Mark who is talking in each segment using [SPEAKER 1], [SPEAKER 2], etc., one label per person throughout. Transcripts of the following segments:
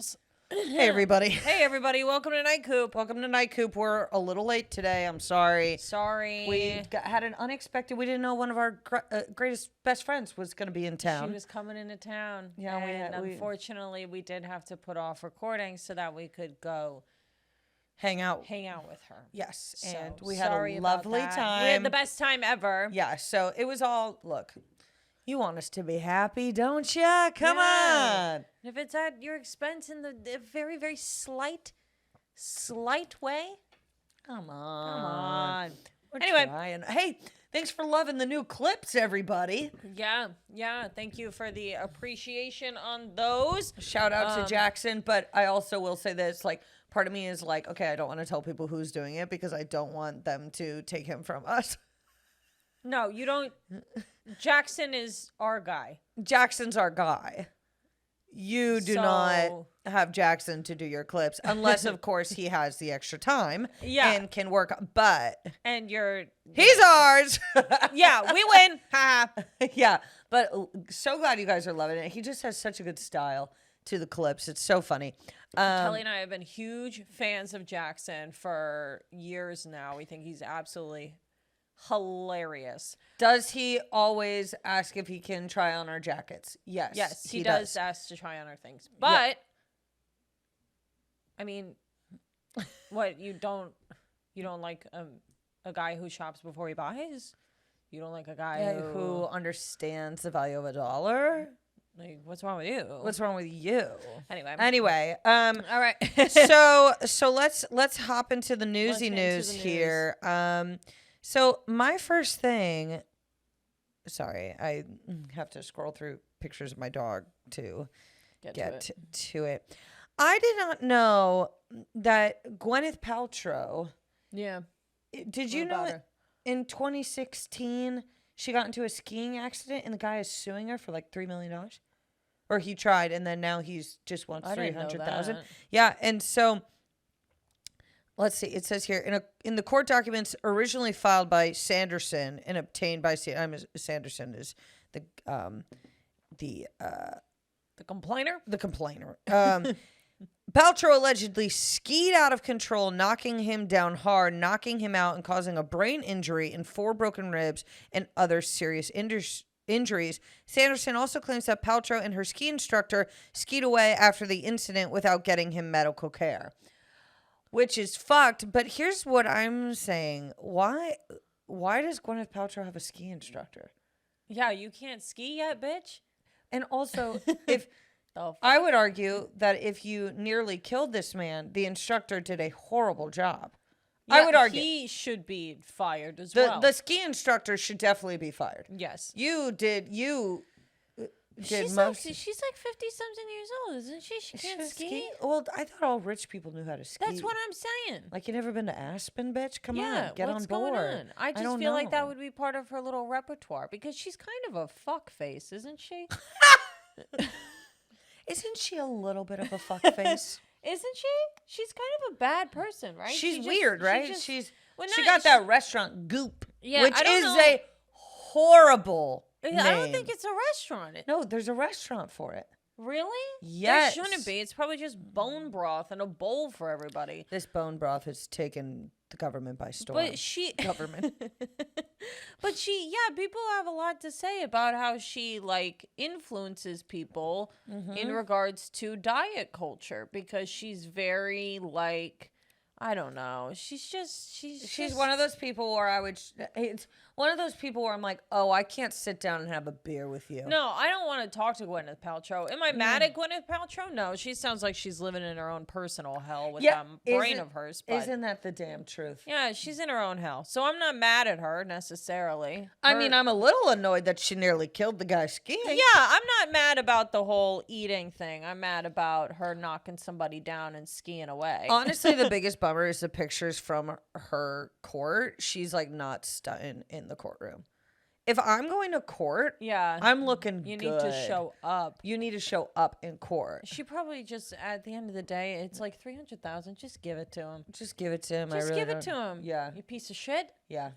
[SPEAKER 1] house.
[SPEAKER 2] Hey, everybody.
[SPEAKER 1] Hey, everybody. Welcome to Night Coop.
[SPEAKER 2] Welcome to Night Coop. We're a little late today. I'm sorry.
[SPEAKER 1] Sorry.
[SPEAKER 2] Had an unexpected. We didn't know one of our greatest best friends was going to be in town.
[SPEAKER 1] She was coming into town.
[SPEAKER 2] Yeah,
[SPEAKER 1] and unfortunately, we did have to put off recording so that we could go
[SPEAKER 2] hang out
[SPEAKER 1] with her.
[SPEAKER 2] Yes,
[SPEAKER 1] So,
[SPEAKER 2] and we had
[SPEAKER 1] sorry
[SPEAKER 2] a
[SPEAKER 1] about
[SPEAKER 2] lovely
[SPEAKER 1] that.
[SPEAKER 2] time.
[SPEAKER 1] We had the best time ever.
[SPEAKER 2] Yeah, so it was all, look, you want us to be happy, don't ya? Come on.
[SPEAKER 1] If it's at your expense in the very, very slight way.
[SPEAKER 2] Come on. We're
[SPEAKER 1] Anyway.
[SPEAKER 2] trying. Hey, thanks for loving the new clips, everybody.
[SPEAKER 1] Yeah. Thank you for the appreciation on those.
[SPEAKER 2] Shout out to Jackson, but I also will say this, like, part of me is like, okay, I don't want to tell people who's doing it because I don't want them to take him from us.
[SPEAKER 1] No, you don't. Jackson is our guy.
[SPEAKER 2] Jackson's our guy. You do not have Jackson to do your clips unless, of course, he has the extra time and can work. But
[SPEAKER 1] he's
[SPEAKER 2] ours.
[SPEAKER 1] Yeah, we win.
[SPEAKER 2] Yeah, but so glad you guys are loving it. He just has such a good style to the clips. It's so funny.
[SPEAKER 1] Kelly and I have been huge fans of Jackson for years now. We think he's absolutely hilarious.
[SPEAKER 2] Does he always ask if he can try on our jackets? Yes,
[SPEAKER 1] he does ask to try on our things. But I mean, what, you don't like a guy who shops before he buys? You don't like a guy
[SPEAKER 2] who understands the value of a dollar?
[SPEAKER 1] Like, what's wrong with you?
[SPEAKER 2] What's wrong with you?
[SPEAKER 1] Anyway,
[SPEAKER 2] all right. so let's hop into the newsy news here. So my first thing, sorry, I have to scroll through pictures of my dog to get to it. I did not know that Gwyneth Paltrow.
[SPEAKER 1] Yeah.
[SPEAKER 2] Did you know that in 2016 she got into a skiing accident and the guy is suing her for like $3 million? Or he tried and then now he's just wants $300,000. Yeah, and so let's see. It says here in the court documents originally filed by Sanderson and obtained by Sanderson is the
[SPEAKER 1] complainer.
[SPEAKER 2] The complainer. Paltrow allegedly skied out of control, knocking him down hard, knocking him out, and causing a brain injury and 4 broken ribs and other serious injuries. Sanderson also claims that Paltrow and her ski instructor skied away after the incident without getting him medical care. Which is fucked, but here's what I'm saying. Why does Gwyneth Paltrow have a ski instructor?
[SPEAKER 1] Yeah, you can't ski yet, bitch.
[SPEAKER 2] And also, if I would argue that if you nearly killed this man, the instructor did a horrible job.
[SPEAKER 1] Yeah,
[SPEAKER 2] I would argue
[SPEAKER 1] he should be fired as well.
[SPEAKER 2] The ski instructor should definitely be fired.
[SPEAKER 1] Yes.
[SPEAKER 2] She's
[SPEAKER 1] like 50-something years old, isn't she? She can't ski?
[SPEAKER 2] Well, I thought all rich people knew how to ski.
[SPEAKER 1] That's what I'm saying.
[SPEAKER 2] Like, you never been to Aspen, bitch? Come on, get
[SPEAKER 1] what's
[SPEAKER 2] on board.
[SPEAKER 1] Going on? I just feel like that would be part of her little repertoire because she's kind of a fuck face, isn't she?
[SPEAKER 2] Isn't she a little bit of a fuck face?
[SPEAKER 1] Isn't she? She's kind of a bad person, right?
[SPEAKER 2] She's weird, right? She got that restaurant Goop, which is a horrible name.
[SPEAKER 1] I don't think it's a restaurant.
[SPEAKER 2] No, there's a restaurant for it.
[SPEAKER 1] Really?
[SPEAKER 2] Yes.
[SPEAKER 1] There shouldn't be. It's probably just bone broth and a bowl for everybody.
[SPEAKER 2] This bone broth has taken the government by storm.
[SPEAKER 1] But government. But people have a lot to say about how she like influences people in regards to diet culture because she's very like, I don't know. She's
[SPEAKER 2] one of those people where it's one of those people where I'm like, oh, I can't sit down and have a beer with you.
[SPEAKER 1] No, I don't want to talk to Gwyneth Paltrow. Am I mad at Gwyneth Paltrow? No, she sounds like she's living in her own personal hell with that brain of hers. But
[SPEAKER 2] isn't that the damn truth?
[SPEAKER 1] Yeah, she's in her own hell. So I'm not mad at her necessarily.
[SPEAKER 2] I mean, I'm a little annoyed that she nearly killed the guy skiing.
[SPEAKER 1] Yeah, I'm not mad about the whole eating thing. I'm mad about her knocking somebody down and skiing away.
[SPEAKER 2] Honestly, the biggest bummer is the pictures from her court. She's like not in the courtroom. If I'm going to court, I'm looking good.
[SPEAKER 1] You need to show up.
[SPEAKER 2] You need to show up in court.
[SPEAKER 1] She probably just, at the end of the day, it's like $300,000. Just give it to him.
[SPEAKER 2] Just give it to him.
[SPEAKER 1] Just give it to him.
[SPEAKER 2] Yeah.
[SPEAKER 1] You piece of shit.
[SPEAKER 2] Yeah.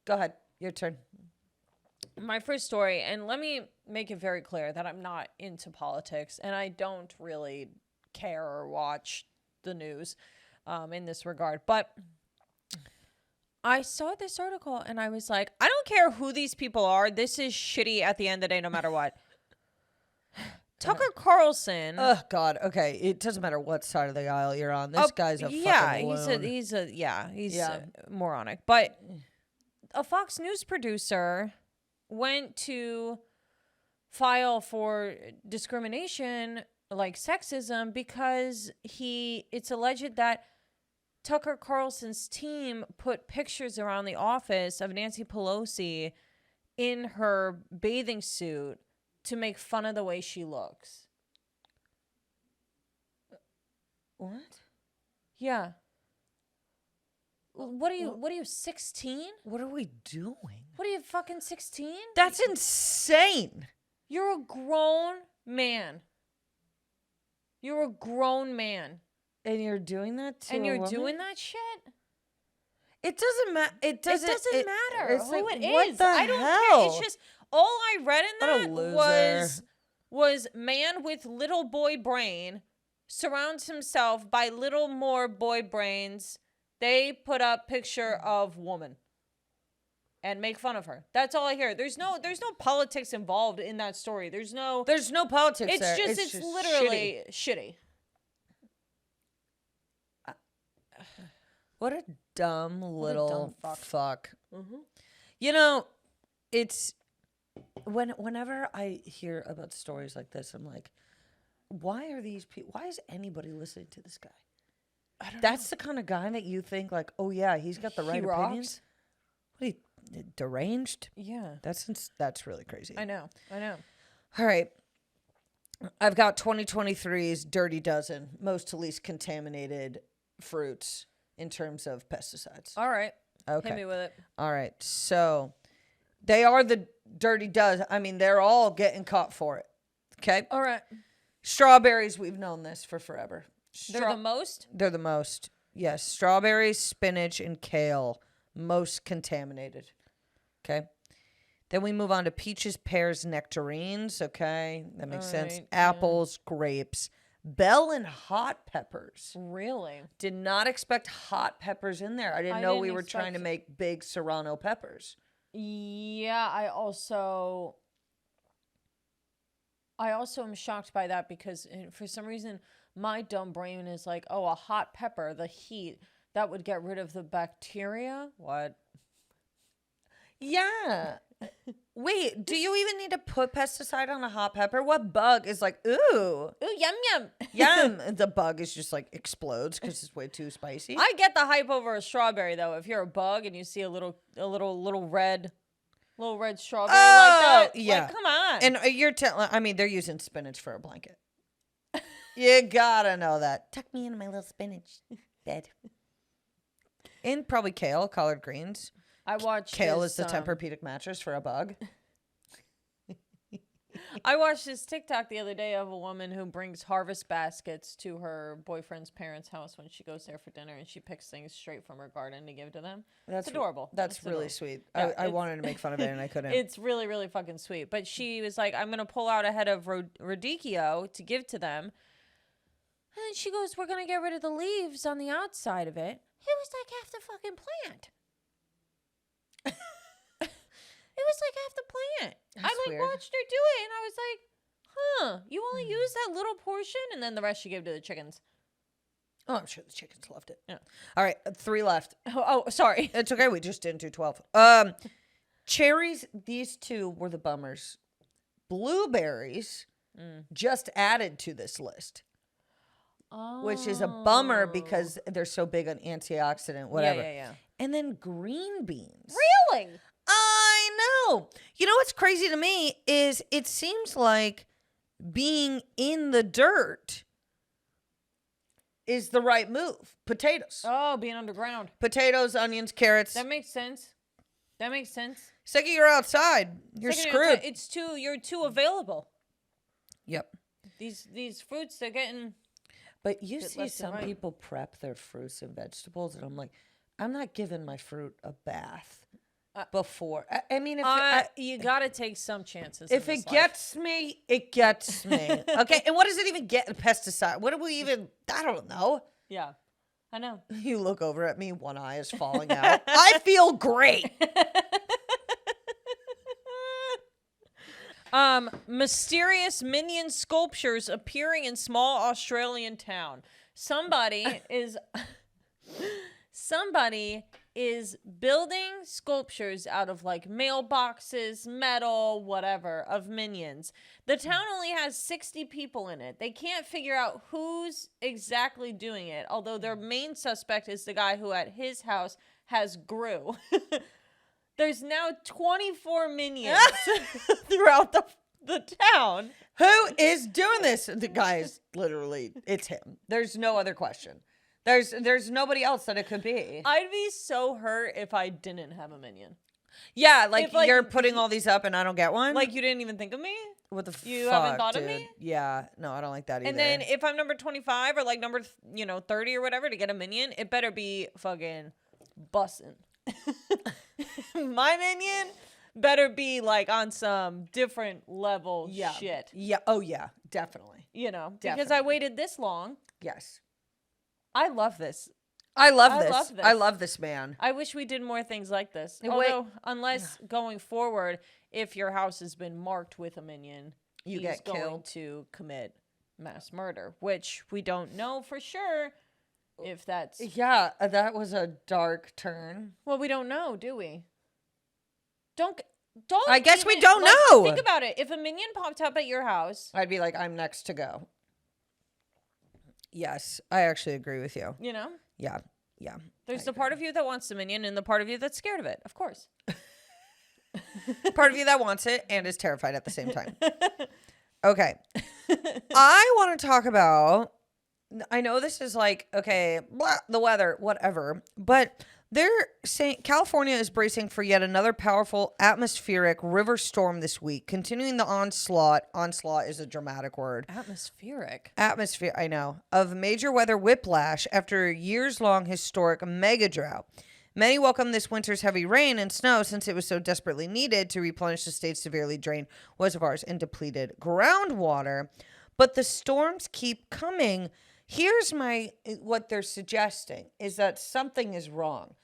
[SPEAKER 2] Go ahead. Your turn.
[SPEAKER 1] My first story, and let me make it very clear that I'm not into politics, and I don't really care or watch the news in this regard. But I saw this article and I was like, I don't care who these people are. This is shitty at the end of the day, no matter what. Tucker Carlson.
[SPEAKER 2] Oh God. Okay. It doesn't matter what side of the aisle you're on. This guy's a fucking loon.
[SPEAKER 1] he's moronic. But a Fox News producer went to file for discrimination, like sexism, because it's alleged that Tucker Carlson's team put pictures around the office of Nancy Pelosi in her bathing suit to make fun of the way she looks.
[SPEAKER 2] What?
[SPEAKER 1] Yeah. What are you, 16?
[SPEAKER 2] What are we doing?
[SPEAKER 1] What are you, fucking 16?
[SPEAKER 2] That's insane.
[SPEAKER 1] You're a grown man. You're a grown man.
[SPEAKER 2] And you're doing that to
[SPEAKER 1] And you're
[SPEAKER 2] woman?
[SPEAKER 1] doing that shit?
[SPEAKER 2] It doesn't matter. It doesn't
[SPEAKER 1] matter
[SPEAKER 2] it's
[SPEAKER 1] who
[SPEAKER 2] like,
[SPEAKER 1] it
[SPEAKER 2] what
[SPEAKER 1] is.
[SPEAKER 2] the
[SPEAKER 1] I don't
[SPEAKER 2] hell?
[SPEAKER 1] care. It's just, all I read in
[SPEAKER 2] What a
[SPEAKER 1] that
[SPEAKER 2] loser.
[SPEAKER 1] was man with little boy brain surrounds himself by little more boy brains. They put up picture of woman and make fun of her. That's all I hear. There's no politics involved in that story. There's no
[SPEAKER 2] politics
[SPEAKER 1] it's
[SPEAKER 2] there.
[SPEAKER 1] It's literally shitty.
[SPEAKER 2] What a dumb little fuck.
[SPEAKER 1] Mm-hmm.
[SPEAKER 2] You know, it's whenever I hear about stories like this, I'm like, why are these people? Why is anybody listening to this guy? That's the kind of guy that you think like, oh yeah, he's got the right opinions. What deranged?
[SPEAKER 1] Yeah,
[SPEAKER 2] that's really crazy.
[SPEAKER 1] I know.
[SPEAKER 2] All right, I've got 2023's Dirty Dozen, most to least contaminated fruits in terms of pesticides.
[SPEAKER 1] All right.
[SPEAKER 2] Okay.
[SPEAKER 1] Hit me with it.
[SPEAKER 2] All right. So they are the Dirty Dozen. I mean, they're all getting caught for it. Okay.
[SPEAKER 1] All right.
[SPEAKER 2] Strawberries, we've known this for forever.
[SPEAKER 1] They're the most?
[SPEAKER 2] They're the most. Yes. Strawberries, spinach, and kale, most contaminated. Okay. Then we move on to peaches, pears, nectarines. Okay. That makes sense.
[SPEAKER 1] Right,
[SPEAKER 2] Apples, grapes, bell, and hot peppers.
[SPEAKER 1] Really?
[SPEAKER 2] Did not expect hot peppers in there. I didn't know we were trying to make big serrano peppers.
[SPEAKER 1] Yeah, I also am shocked by that because for some reason my dumb brain is like, oh, a hot pepper, the heat, that would get rid of the bacteria. What?
[SPEAKER 2] Yeah. Wait, do you even need to put pesticide on a hot pepper? What bug is like, ooh?
[SPEAKER 1] Ooh, yum, yum.
[SPEAKER 2] Yum. The bug is just like explodes because it's way too spicy.
[SPEAKER 1] I get the hype over a strawberry though. If you're a bug and you see a little red strawberry like that,
[SPEAKER 2] yeah.
[SPEAKER 1] like, come on.
[SPEAKER 2] And you're telling, I mean, they're using spinach for a blanket. You gotta know that. Tuck me into my little spinach bed. And probably kale, collard greens.
[SPEAKER 1] I watched
[SPEAKER 2] Kale is the Tempur-Pedic mattress for a bug.
[SPEAKER 1] I watched this TikTok the other day of a woman who brings harvest baskets to her boyfriend's parents' house when she goes there for dinner, and she picks things straight from her garden to give to them. It's adorable.
[SPEAKER 2] That's really sweet.
[SPEAKER 1] Yeah,
[SPEAKER 2] I wanted to make fun of it, and I couldn't.
[SPEAKER 1] It's really, really fucking sweet. But she was like, I'm going to pull out a head of radicchio to give to them. And then she goes, we're going to get rid of the leaves on the outside of it. It was like half the fucking plant. It was like half the plant.
[SPEAKER 2] That's
[SPEAKER 1] I
[SPEAKER 2] weird.
[SPEAKER 1] watched her do it, and I was like, huh, you only use that little portion, and then the rest you give to the chickens.
[SPEAKER 2] Oh, I'm sure the chickens loved it.
[SPEAKER 1] Yeah.
[SPEAKER 2] All right, 3 left.
[SPEAKER 1] Oh, sorry.
[SPEAKER 2] It's okay. We just didn't do 12. Cherries, these 2 were the bummers. Blueberries just added to this list. Which is a bummer because they're so big on antioxidant, whatever.
[SPEAKER 1] Yeah.
[SPEAKER 2] And then green beans.
[SPEAKER 1] Really?
[SPEAKER 2] I know. You know what's crazy to me is it seems like being in the dirt is the right move. Potatoes.
[SPEAKER 1] Oh, being underground.
[SPEAKER 2] Potatoes, onions, carrots.
[SPEAKER 1] That makes sense.
[SPEAKER 2] Second you're outside, you're screwed.
[SPEAKER 1] You're too available.
[SPEAKER 2] Yep.
[SPEAKER 1] These fruits, they're getting...
[SPEAKER 2] But you see
[SPEAKER 1] left and
[SPEAKER 2] some
[SPEAKER 1] right.
[SPEAKER 2] people prep their fruits and vegetables, and I'm like, I'm not giving my fruit a bath. before. I mean,
[SPEAKER 1] you gotta take some chances.
[SPEAKER 2] If it gets me, it gets me. Okay, and what does it even get? Pesticide? What do we even? I don't know.
[SPEAKER 1] Yeah, I know.
[SPEAKER 2] You look over at me, one eye is falling out. I feel great.
[SPEAKER 1] Mysterious Minion sculptures appearing in small Australian town. Somebody is building sculptures out of like mailboxes, metal, whatever, of minions. The town only has 60 people in it. They can't figure out who's exactly doing it, although their main suspect is the guy who at his house has Gru. There's now 24 minions throughout the town.
[SPEAKER 2] Who is doing this? The guy is literally, it's him. There's no other question. There's nobody else that it could be.
[SPEAKER 1] I'd be so hurt if I didn't have a minion.
[SPEAKER 2] Yeah, like you're putting all these up and I don't get one?
[SPEAKER 1] Like you didn't even think of me?
[SPEAKER 2] What the fuck,
[SPEAKER 1] You haven't thought
[SPEAKER 2] dude?
[SPEAKER 1] of me?
[SPEAKER 2] Yeah, no, I don't like that either.
[SPEAKER 1] And then if I'm number 25 or like number 30 or whatever to get a minion, it better be fucking bussin'. My minion better be like on some different level shit.
[SPEAKER 2] Yeah. Oh yeah, definitely.
[SPEAKER 1] Because I waited this long.
[SPEAKER 2] Yes.
[SPEAKER 1] I love this.
[SPEAKER 2] I love this. I love this man.
[SPEAKER 1] I wish we did more things like this. Although, unless going forward, if your house has been marked with a minion,
[SPEAKER 2] you
[SPEAKER 1] he's
[SPEAKER 2] get
[SPEAKER 1] going
[SPEAKER 2] killed
[SPEAKER 1] to commit mass murder, which we don't know for sure if that's...
[SPEAKER 2] Yeah, that was a dark turn.
[SPEAKER 1] Well, we don't know, do we? Don't.
[SPEAKER 2] I guess we don't know.
[SPEAKER 1] Think about it. If a minion popped up at your house,
[SPEAKER 2] I'd be like, I'm next to go. Yes, I actually agree with you.
[SPEAKER 1] Yeah.
[SPEAKER 2] Yeah.
[SPEAKER 1] There's the part of you that wants the minion and the part of you that's scared of it, of course.
[SPEAKER 2] Part of you that wants it and is terrified at the same time. Okay. I want to talk about, I know this is like, okay, blah, the weather, whatever, but they're saying California is bracing for yet another powerful atmospheric river storm this week, continuing the onslaught. Onslaught is a dramatic word. Atmosphere, I know. Of major weather whiplash after a years-long historic mega drought. Many welcome this winter's heavy rain and snow since it was so desperately needed to replenish the state's severely drained reservoirs and depleted groundwater. But the storms keep coming. Here's what they're suggesting is that something is wrong.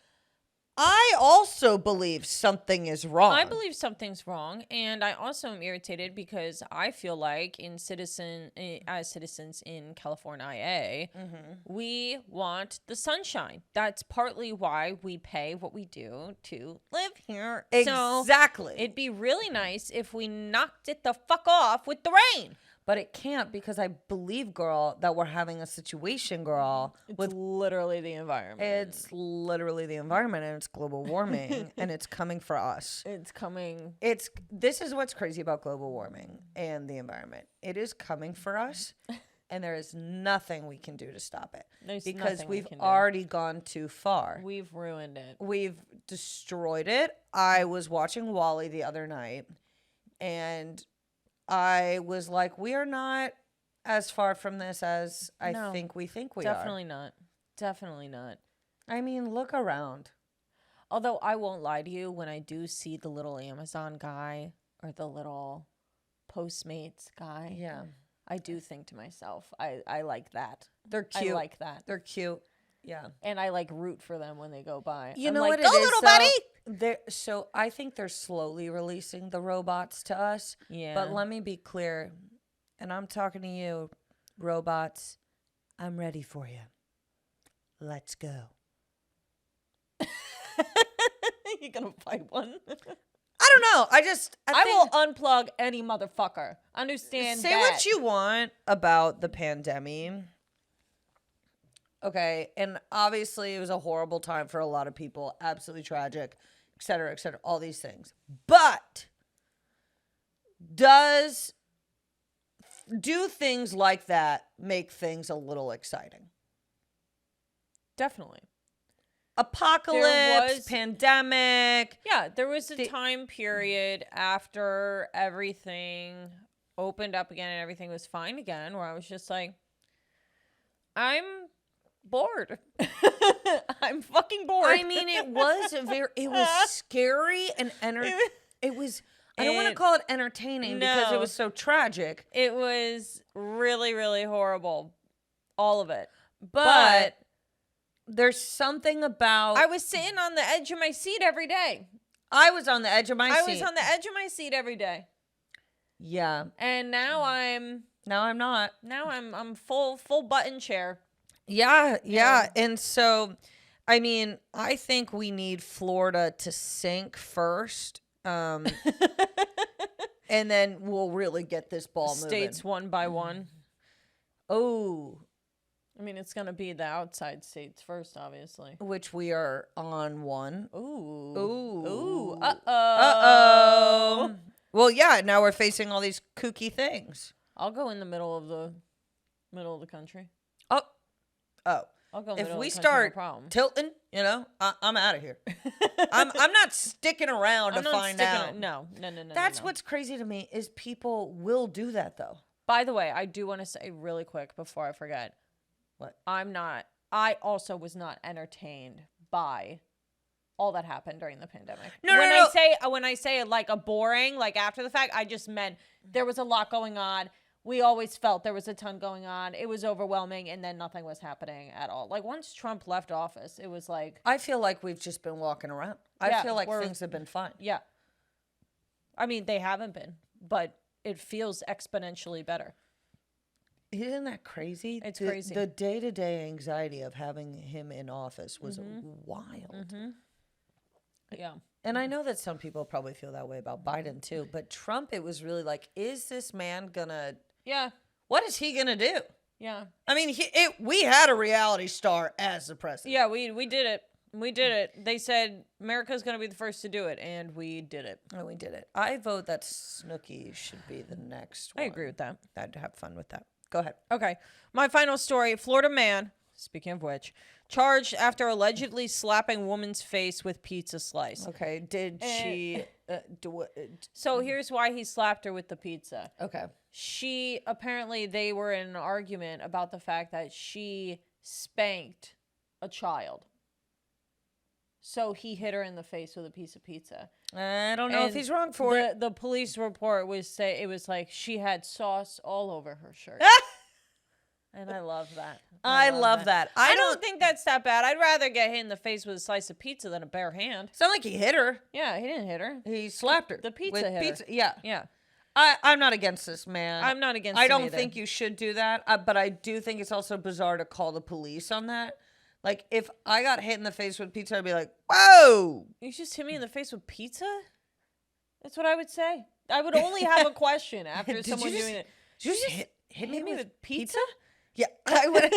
[SPEAKER 2] I also believe something is wrong.
[SPEAKER 1] I believe something's wrong, and I also am irritated because I feel like as citizens in California, we want the sunshine. That's partly why we pay what we do to live here.
[SPEAKER 2] Exactly.
[SPEAKER 1] So it'd be really nice if we knocked it the fuck off with the rain.
[SPEAKER 2] But it can't because I believe, girl, that we're having a situation, girl.
[SPEAKER 1] It's literally the environment.
[SPEAKER 2] It's literally the environment and it's global warming and it's coming for us.
[SPEAKER 1] It's coming.
[SPEAKER 2] This is what's crazy about global warming and the environment. It is coming for us and there is nothing we can do to stop it. Because we've already gone too far.
[SPEAKER 1] We've ruined it.
[SPEAKER 2] We've destroyed it. I was watching Wall-E the other night and I was like, we are not as far from this as I think we are.
[SPEAKER 1] Definitely not. Definitely not.
[SPEAKER 2] I mean, look around.
[SPEAKER 1] Although I won't lie to you, when I do see the little Amazon guy or the little Postmates guy, I do think to myself, I like that.
[SPEAKER 2] They're cute.
[SPEAKER 1] I like that.
[SPEAKER 2] They're cute. Yeah.
[SPEAKER 1] And I like root for them when they go by.
[SPEAKER 2] You
[SPEAKER 1] I'm
[SPEAKER 2] know
[SPEAKER 1] like,
[SPEAKER 2] what
[SPEAKER 1] go
[SPEAKER 2] it is,
[SPEAKER 1] little
[SPEAKER 2] though?
[SPEAKER 1] buddy.
[SPEAKER 2] So I think they're slowly releasing the robots to us.
[SPEAKER 1] Yeah.
[SPEAKER 2] But let me be clear, and I'm talking to you, robots. I'm ready for you. Let's go.
[SPEAKER 1] You gonna fight one?
[SPEAKER 2] I don't know. I
[SPEAKER 1] will unplug any motherfucker. Understand
[SPEAKER 2] Say
[SPEAKER 1] that.
[SPEAKER 2] what you want about the pandemic. Okay, and obviously it was a horrible time for a lot of people, absolutely tragic, et cetera, all these things. But do things like that make things a little exciting?
[SPEAKER 1] Definitely.
[SPEAKER 2] Apocalypse, pandemic.
[SPEAKER 1] Yeah, there was a time period after everything opened up again and everything was fine again where I was just like, I'm bored. I'm fucking bored.
[SPEAKER 2] I mean, it was scary and it was. I don't want to call it entertaining because it was so tragic.
[SPEAKER 1] It was really, really horrible. All of it.
[SPEAKER 2] But there's something about...
[SPEAKER 1] I was sitting on the edge of my seat every day.
[SPEAKER 2] I was on the edge of my seat.
[SPEAKER 1] I was on the edge of my seat every day.
[SPEAKER 2] Yeah.
[SPEAKER 1] And now I'm
[SPEAKER 2] not.
[SPEAKER 1] Now I'm full button chair.
[SPEAKER 2] Yeah. And so, I mean, I think we need Florida to sink first. And then we'll really get this ball moving.
[SPEAKER 1] States one by one.
[SPEAKER 2] Oh.
[SPEAKER 1] I mean, it's going to be the outside states first, obviously.
[SPEAKER 2] Which we are on one.
[SPEAKER 1] Ooh.
[SPEAKER 2] Uh-oh. Well, yeah, now we're facing all these kooky things.
[SPEAKER 1] I'll go in the middle of the country.
[SPEAKER 2] Oh.
[SPEAKER 1] I'll go
[SPEAKER 2] if we start tilting, I'm out of here. I'm not sticking around to find out.
[SPEAKER 1] No.
[SPEAKER 2] That's what's crazy to me is people will do that though.
[SPEAKER 1] By the way, I do want to say really quick before I forget.
[SPEAKER 2] What?
[SPEAKER 1] I also was not entertained by all that happened during the pandemic. When I say like a boring, like after the fact, I just meant there was a lot going on. We always felt there was a ton going on. It was overwhelming, and then nothing was happening at all. Like, once Trump left office, it was like...
[SPEAKER 2] I feel like we've just been walking around. I feel like things have been fine.
[SPEAKER 1] Yeah. I mean, they haven't been, but it feels exponentially better.
[SPEAKER 2] Isn't that crazy?
[SPEAKER 1] It's crazy.
[SPEAKER 2] The day-to-day anxiety of having him in office was wild.
[SPEAKER 1] Mm-hmm. Yeah.
[SPEAKER 2] And I know that some people probably feel that way about Biden, too. But Trump, it was really like, is this man gonna...
[SPEAKER 1] Yeah.
[SPEAKER 2] What is he gonna do?
[SPEAKER 1] Yeah.
[SPEAKER 2] I mean, we had a reality star as the president.
[SPEAKER 1] Yeah, we did it. We did it. They said America's going to be the first to do it, and we did it.
[SPEAKER 2] And we did it. I vote that Snooki should be the next one.
[SPEAKER 1] I agree with that.
[SPEAKER 2] I'd have fun with that. Go ahead.
[SPEAKER 1] Okay. My final story, Florida man, speaking of which, charged after allegedly slapping woman's face with pizza slice.
[SPEAKER 2] Okay. Did she...
[SPEAKER 1] So here's why he slapped her with the pizza.
[SPEAKER 2] Okay.
[SPEAKER 1] They were in an argument about the fact that she spanked a child. So he hit her in the face with a piece of pizza.
[SPEAKER 2] I don't know if he's wrong for it.
[SPEAKER 1] The police report it was like she had sauce all over her shirt. And I love that.
[SPEAKER 2] I love that.
[SPEAKER 1] I don't think that's that bad. I'd rather get hit in the face with a slice of pizza than a bare hand.
[SPEAKER 2] It's not like he hit her.
[SPEAKER 1] Yeah, he didn't hit her.
[SPEAKER 2] He slapped her.
[SPEAKER 1] The pizza hit her.
[SPEAKER 2] Yeah.
[SPEAKER 1] Yeah.
[SPEAKER 2] I'm not against this, man.
[SPEAKER 1] I'm not against it
[SPEAKER 2] I don't
[SPEAKER 1] either.
[SPEAKER 2] think you should do that, but I do think it's also bizarre to call the police on that. Like, if I got hit in the face with pizza, I'd be like, whoa!
[SPEAKER 1] You just hit me in the face with pizza? That's what I would say. I would only have a question after someone doing it.
[SPEAKER 2] Did you just hit me with pizza? Yeah,
[SPEAKER 1] I would.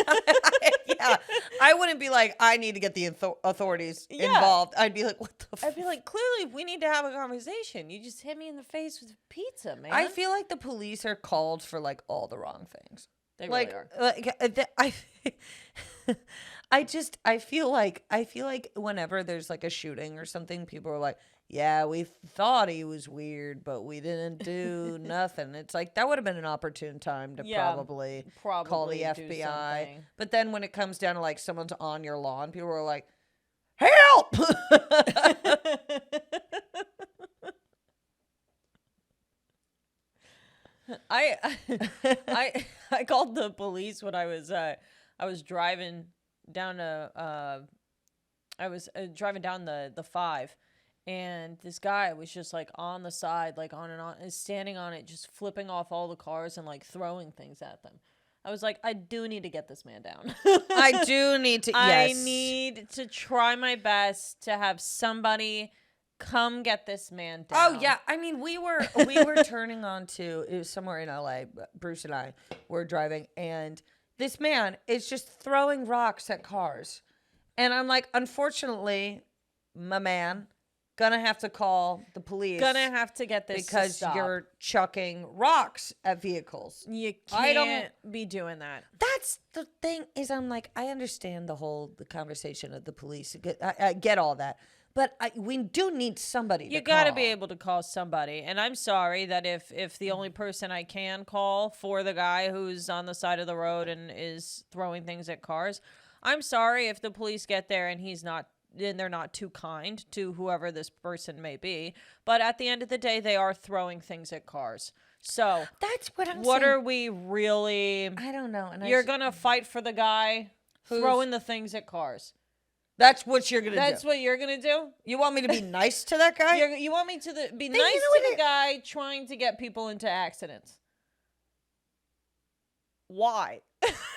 [SPEAKER 2] Yeah, I wouldn't be like, I need to get the authorities involved. I'd be like, what the
[SPEAKER 1] I'd be like, clearly, we need to have a conversation. You just hit me in the face with pizza, man.
[SPEAKER 2] I feel like the police are called for, like, all the wrong things.
[SPEAKER 1] They really are.
[SPEAKER 2] I feel like whenever there's like a shooting or something, people are like, yeah, we thought he was weird, but we didn't do nothing. It's like, that would have been an opportune time to probably call the FBI. But then when it comes down to like someone's on your lawn, people are like, help!
[SPEAKER 1] I called the police when I was driving down the 5, and this guy was just like on the side, like on and on, and standing on it, just flipping off all the cars and like throwing things at them. I was like, I do need to get this man down.
[SPEAKER 2] I do need to. Yes.
[SPEAKER 1] I need to try my best to have somebody come get this man down.
[SPEAKER 2] Oh yeah, I mean we were turning on to, it was somewhere in LA. Bruce and I were driving, and this man is just throwing rocks at cars, and I'm like, unfortunately, my man, gonna have to call the police.
[SPEAKER 1] Gonna have to get this
[SPEAKER 2] because
[SPEAKER 1] to stop.
[SPEAKER 2] You're chucking rocks at vehicles.
[SPEAKER 1] You can't be doing that.
[SPEAKER 2] That's the thing. Is I'm like, I understand the conversation of the police. I get all that. But we do need somebody to call.
[SPEAKER 1] You got to be able to call somebody. And I'm sorry that if the only person I can call for the guy who's on the side of the road and is throwing things at cars, I'm sorry if the police get there and they're not too kind to whoever this person may be. But at the end of the day, they are throwing things at cars. So
[SPEAKER 2] That's what I'm saying.
[SPEAKER 1] what are we really?
[SPEAKER 2] I don't know. And
[SPEAKER 1] You're gonna fight for the guy throwing the things at cars.
[SPEAKER 2] That's what you're gonna do.
[SPEAKER 1] That's what you're gonna do.
[SPEAKER 2] You want me to be nice to that guy?
[SPEAKER 1] You want me to be nice to the guy trying to get people into accidents. Why?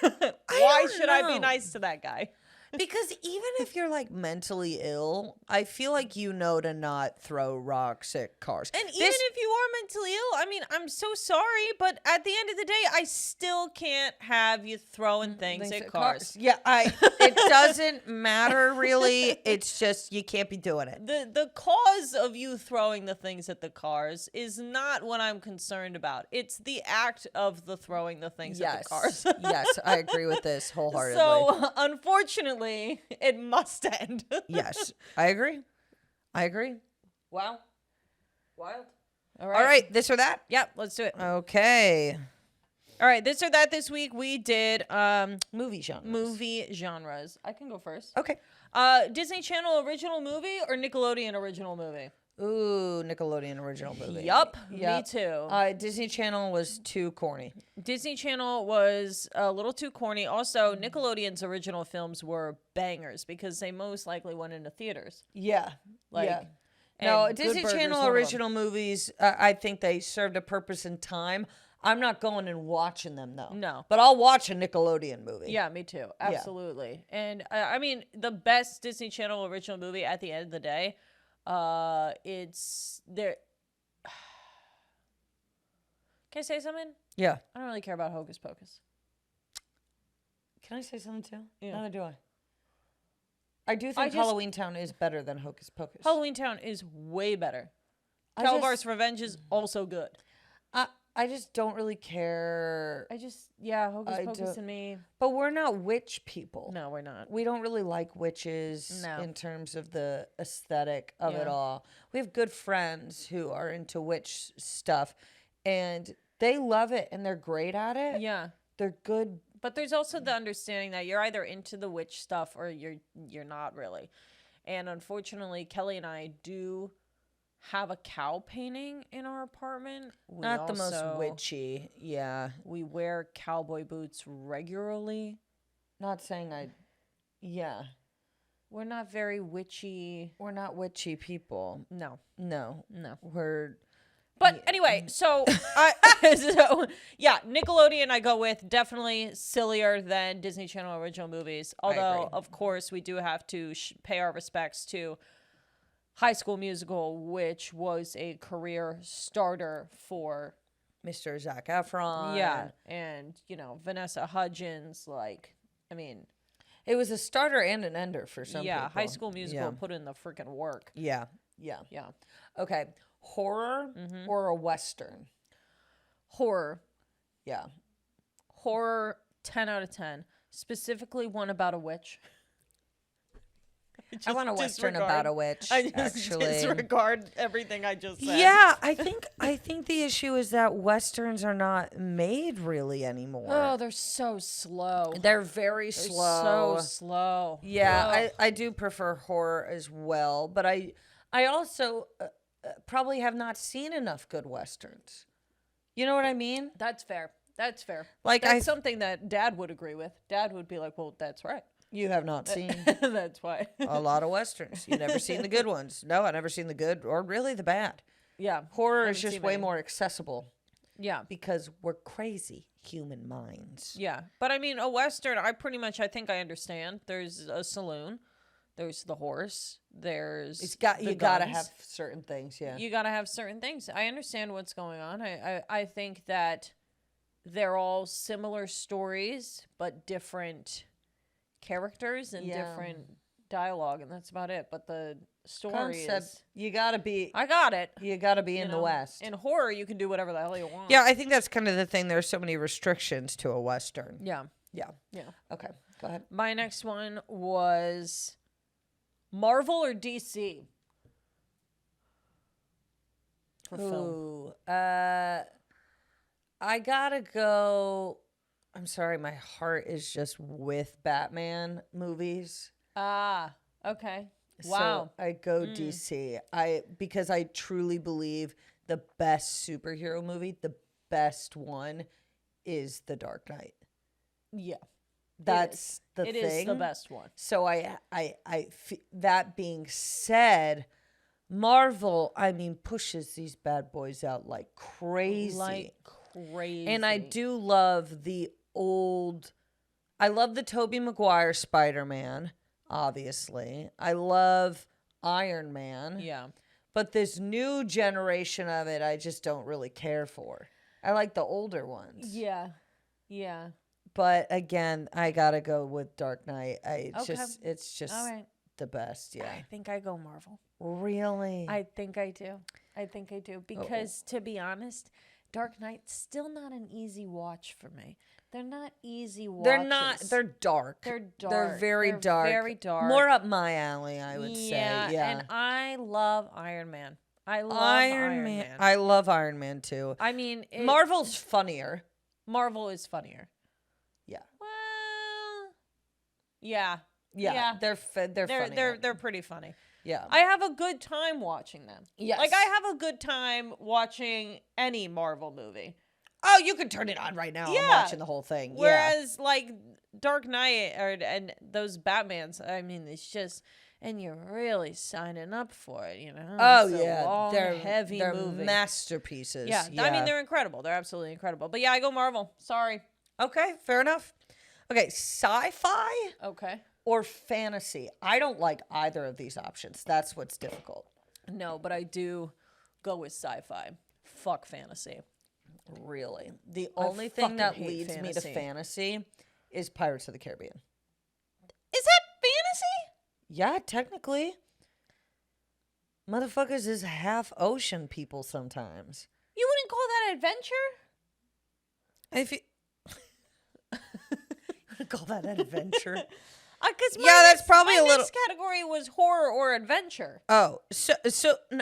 [SPEAKER 1] Why should I be nice to that guy?
[SPEAKER 2] Because even if you're like mentally ill, I feel like you know to not throw rocks at cars.
[SPEAKER 1] And even if you are mentally ill, I mean, I'm so sorry, but at the end of the day, I still can't have you throwing things at cars.
[SPEAKER 2] Yeah, it doesn't matter really. It's just you can't be doing it.
[SPEAKER 1] The cause of you throwing the things at the cars is not what I'm concerned about. It's the act of the throwing the things at the cars.
[SPEAKER 2] Yes, I agree with this wholeheartedly.
[SPEAKER 1] So, unfortunately, it must end.
[SPEAKER 2] Yes, I agree. Wow. Wild.
[SPEAKER 1] All
[SPEAKER 2] right, this or that?
[SPEAKER 1] Yep, let's do it.
[SPEAKER 2] Okay.
[SPEAKER 1] All right, this or that this week we did
[SPEAKER 2] movie
[SPEAKER 1] genres. I can go first.
[SPEAKER 2] Okay.
[SPEAKER 1] Disney Channel original movie or Nickelodeon original movie?
[SPEAKER 2] Ooh, Nickelodeon original movie.
[SPEAKER 1] Yup, me too.
[SPEAKER 2] Disney Channel was too corny.
[SPEAKER 1] Disney Channel was a little too corny. Also, Nickelodeon's original films were bangers because they most likely went into theaters.
[SPEAKER 2] Yeah.
[SPEAKER 1] No,
[SPEAKER 2] Disney Channel original movies, I think they served a purpose in time. I'm not going and watching them, though.
[SPEAKER 1] No.
[SPEAKER 2] But I'll watch a Nickelodeon movie.
[SPEAKER 1] Yeah, me too. Absolutely. Yeah. And, I mean, the best Disney Channel original movie at the end of the day, it's there. Can I say something?
[SPEAKER 2] Yeah.
[SPEAKER 1] I don't really care about Hocus Pocus.
[SPEAKER 2] Can I say something too?
[SPEAKER 1] Yeah.
[SPEAKER 2] Neither do I. I do think Halloween Town is better than Hocus Pocus.
[SPEAKER 1] Halloween Town is way better. Calabar's Revenge is also good.
[SPEAKER 2] I just don't really care.
[SPEAKER 1] Hocus Pocus and me.
[SPEAKER 2] But we're not witch people.
[SPEAKER 1] No, we're not.
[SPEAKER 2] We don't really like witches in terms of the aesthetic of it all. We have good friends who are into witch stuff, and they love it, and they're great at it.
[SPEAKER 1] Yeah.
[SPEAKER 2] They're good.
[SPEAKER 1] But there's also the understanding that you're either into the witch stuff or you're not really. And unfortunately, Kelly and I do have a cow painting in our apartment.
[SPEAKER 2] Not the most witchy, yeah.
[SPEAKER 1] We wear cowboy boots regularly.
[SPEAKER 2] Not saying yeah.
[SPEAKER 1] We're not very witchy.
[SPEAKER 2] We're not witchy people.
[SPEAKER 1] No.
[SPEAKER 2] But
[SPEAKER 1] anyway, so Nickelodeon I go with, definitely sillier than Disney Channel original movies. Although, of course, we do have to pay our respects to High School Musical, which was a career starter for
[SPEAKER 2] Mr. Zac Efron.
[SPEAKER 1] Yeah, and, Vanessa Hudgens,
[SPEAKER 2] it was a starter and an ender for some people.
[SPEAKER 1] Yeah, High School Musical put in the freaking work.
[SPEAKER 2] Yeah. Okay, horror or a Western?
[SPEAKER 1] Horror.
[SPEAKER 2] Yeah.
[SPEAKER 1] Horror, 10 out of 10. Specifically one about a witch.
[SPEAKER 2] I want a Western about a witch.
[SPEAKER 1] I just disregard everything I just said.
[SPEAKER 2] Yeah, I think the issue is that Westerns are not made really anymore.
[SPEAKER 1] Oh, they're so slow.
[SPEAKER 2] They're very slow.
[SPEAKER 1] So slow.
[SPEAKER 2] Yeah, I do prefer horror as well, but I also probably have not seen enough good Westerns. You know what I mean?
[SPEAKER 1] That's fair. That's something that Dad would agree with. Dad would be like, well, that's right.
[SPEAKER 2] You have not seen
[SPEAKER 1] that's why
[SPEAKER 2] a lot of Westerns. You've never seen the good ones. No, I've never seen the good or really the bad.
[SPEAKER 1] Yeah.
[SPEAKER 2] Horror is just way more accessible.
[SPEAKER 1] Yeah.
[SPEAKER 2] Because we're crazy human minds.
[SPEAKER 1] Yeah. But I mean, a Western, I think I understand. There's a saloon. There's the horse. You gotta have certain things, yeah. You gotta have certain things. I understand what's going on. I think that they're all similar stories, but different characters and different dialogue, and that's about it. But the story is
[SPEAKER 2] you gotta be.
[SPEAKER 1] I got it.
[SPEAKER 2] You gotta be in the West.
[SPEAKER 1] In horror, you can do whatever the hell you want.
[SPEAKER 2] Yeah, I think that's kind of the thing. There's so many restrictions to a Western.
[SPEAKER 1] Yeah.
[SPEAKER 2] Okay, go ahead.
[SPEAKER 1] My next one was Marvel or DC for film.
[SPEAKER 2] I gotta go I'm sorry, my heart is just with Batman movies.
[SPEAKER 1] Ah, okay. Wow.
[SPEAKER 2] So I go DC. Because I truly believe the best superhero movie, the best one, is The Dark Knight.
[SPEAKER 1] Yeah.
[SPEAKER 2] That's the
[SPEAKER 1] thing.
[SPEAKER 2] thing.
[SPEAKER 1] It is the best one.
[SPEAKER 2] So that being said, Marvel, pushes these bad boys out like crazy. And I do love I love the Tobey Maguire Spider-Man, obviously. I love Iron Man.
[SPEAKER 1] Yeah.
[SPEAKER 2] But this new generation of it, I just don't really care for. I like the older ones.
[SPEAKER 1] Yeah. Yeah.
[SPEAKER 2] But again, I gotta go with Dark Knight. It's just
[SPEAKER 1] all right.
[SPEAKER 2] the best. Yeah.
[SPEAKER 1] I think I go Marvel.
[SPEAKER 2] Really?
[SPEAKER 1] I think I do. Because to be honest, Dark Knight's still not an easy watch for me. They're not easy watches.
[SPEAKER 2] They're not. They're dark. They're very dark.
[SPEAKER 1] Very dark.
[SPEAKER 2] More up my alley, I would say. Yeah.
[SPEAKER 1] And I love Iron Man. I love
[SPEAKER 2] Iron Man. I love Iron Man too.
[SPEAKER 1] I mean,
[SPEAKER 2] Marvel's funnier.
[SPEAKER 1] Marvel is funnier.
[SPEAKER 2] Yeah.
[SPEAKER 1] Well, yeah.
[SPEAKER 2] They're funny.
[SPEAKER 1] They're pretty funny.
[SPEAKER 2] Yeah.
[SPEAKER 1] I have a good time watching them.
[SPEAKER 2] Yes.
[SPEAKER 1] Like, I have a good time watching any Marvel movie.
[SPEAKER 2] Oh, you can turn it on right now. I'm watching the whole thing.
[SPEAKER 1] Whereas, like, Dark Knight and those Batmans, I mean, it's just, and you're really signing up for it, you know?
[SPEAKER 2] Oh,
[SPEAKER 1] it's
[SPEAKER 2] yeah.
[SPEAKER 1] long,
[SPEAKER 2] they're
[SPEAKER 1] heavy
[SPEAKER 2] they're
[SPEAKER 1] movie.
[SPEAKER 2] Masterpieces.
[SPEAKER 1] Yeah. I mean, they're incredible. They're absolutely incredible. But yeah, I go Marvel. Sorry.
[SPEAKER 2] Okay, fair enough. Okay, sci-fi
[SPEAKER 1] Okay.
[SPEAKER 2] or fantasy? I don't like either of these options. That's what's difficult.
[SPEAKER 1] No, but I do go with sci-fi. Fuck fantasy.
[SPEAKER 2] Really. The only thing that
[SPEAKER 1] hate
[SPEAKER 2] leads me to fantasy is Pirates of the Caribbean.
[SPEAKER 1] Is that fantasy?
[SPEAKER 2] Yeah, technically. Motherfuckers is half ocean people sometimes.
[SPEAKER 1] You wouldn't call that adventure?
[SPEAKER 2] If you call that an adventure.
[SPEAKER 1] Because
[SPEAKER 2] that's probably a little.
[SPEAKER 1] Next category was horror or adventure.
[SPEAKER 2] Oh,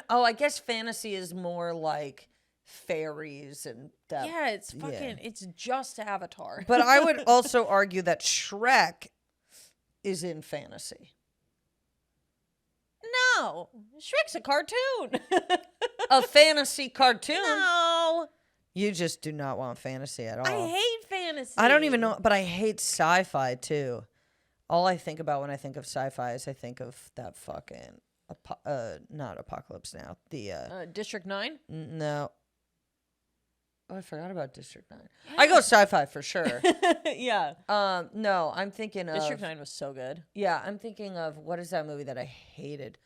[SPEAKER 2] I guess fantasy is more like fairies and that.
[SPEAKER 1] Yeah, it's fucking. It's just Avatar.
[SPEAKER 2] But I would also argue that Shrek is in fantasy.
[SPEAKER 1] No, Shrek's a cartoon.
[SPEAKER 2] A fantasy cartoon.
[SPEAKER 1] No,
[SPEAKER 2] you just do not want fantasy at all.
[SPEAKER 1] I hate fantasy.
[SPEAKER 2] I don't even know, but I hate sci-fi too. All I think about when I think of sci-fi is I think of that fucking not Apocalypse Now. The
[SPEAKER 1] District 9?
[SPEAKER 2] No. Oh, I forgot about District 9. Yeah. I go sci-fi for sure.
[SPEAKER 1] Yeah.
[SPEAKER 2] No, I'm thinking of
[SPEAKER 1] District 9 was so good.
[SPEAKER 2] Yeah, I'm thinking of what is that movie that I hated?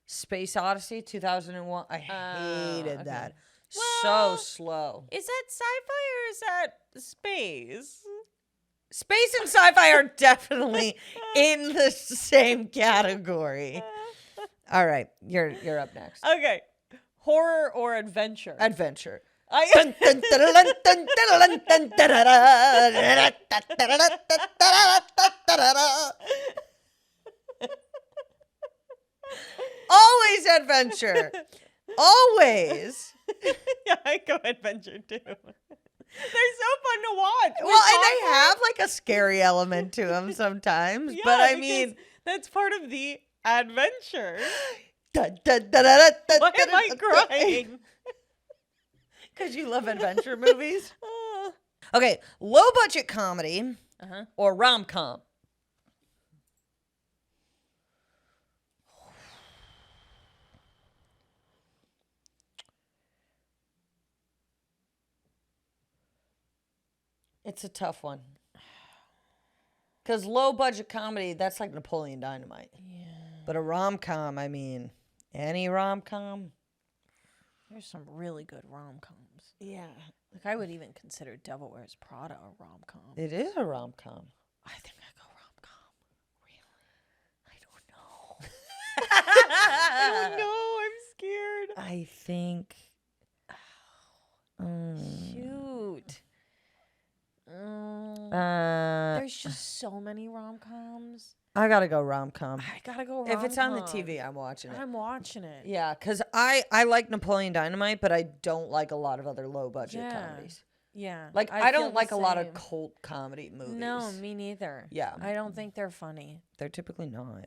[SPEAKER 2] Space Odyssey 2001. I hated that.
[SPEAKER 1] Well,
[SPEAKER 2] so slow.
[SPEAKER 1] Is that sci-fi or is that space?
[SPEAKER 2] Space and sci-fi are definitely in the same category. All right, you're up next.
[SPEAKER 1] Okay. Horror or adventure?
[SPEAKER 2] Adventure. Always adventure. Always.
[SPEAKER 1] Yeah, I go adventure too. They're so fun to watch.
[SPEAKER 2] Well, and they have like a scary element to them sometimes.
[SPEAKER 1] Yeah,
[SPEAKER 2] but I mean,
[SPEAKER 1] that's part of the adventure.
[SPEAKER 2] Why
[SPEAKER 1] am I crying?
[SPEAKER 2] Because you love adventure movies. Okay, low budget comedy or rom-com. It's a tough one. Because low budget comedy, that's like Napoleon Dynamite.
[SPEAKER 1] Yeah.
[SPEAKER 2] But a rom-com, I mean, any rom-com?
[SPEAKER 1] There's some really good rom-coms.
[SPEAKER 2] Yeah.
[SPEAKER 1] Like, I would even consider Devil Wears Prada a rom-com.
[SPEAKER 2] It is a rom-com.
[SPEAKER 1] I think I go rom-com. Really? I don't know. I don't know. I'm scared.
[SPEAKER 2] I think...
[SPEAKER 1] Shoot. There's just so many rom-coms.
[SPEAKER 2] I gotta go rom-com.
[SPEAKER 1] I gotta go rom-com.
[SPEAKER 2] If it's on the TV, I'm watching it.
[SPEAKER 1] I'm watching it.
[SPEAKER 2] Yeah, because I like Napoleon Dynamite, but I don't like a lot of other low-budget comedies.
[SPEAKER 1] Yeah.
[SPEAKER 2] Like, I
[SPEAKER 1] feel
[SPEAKER 2] don't
[SPEAKER 1] the
[SPEAKER 2] like a lot of
[SPEAKER 1] same.
[SPEAKER 2] cult comedy movies.
[SPEAKER 1] No, me neither.
[SPEAKER 2] Yeah.
[SPEAKER 1] I don't think they're funny.
[SPEAKER 2] They're typically not.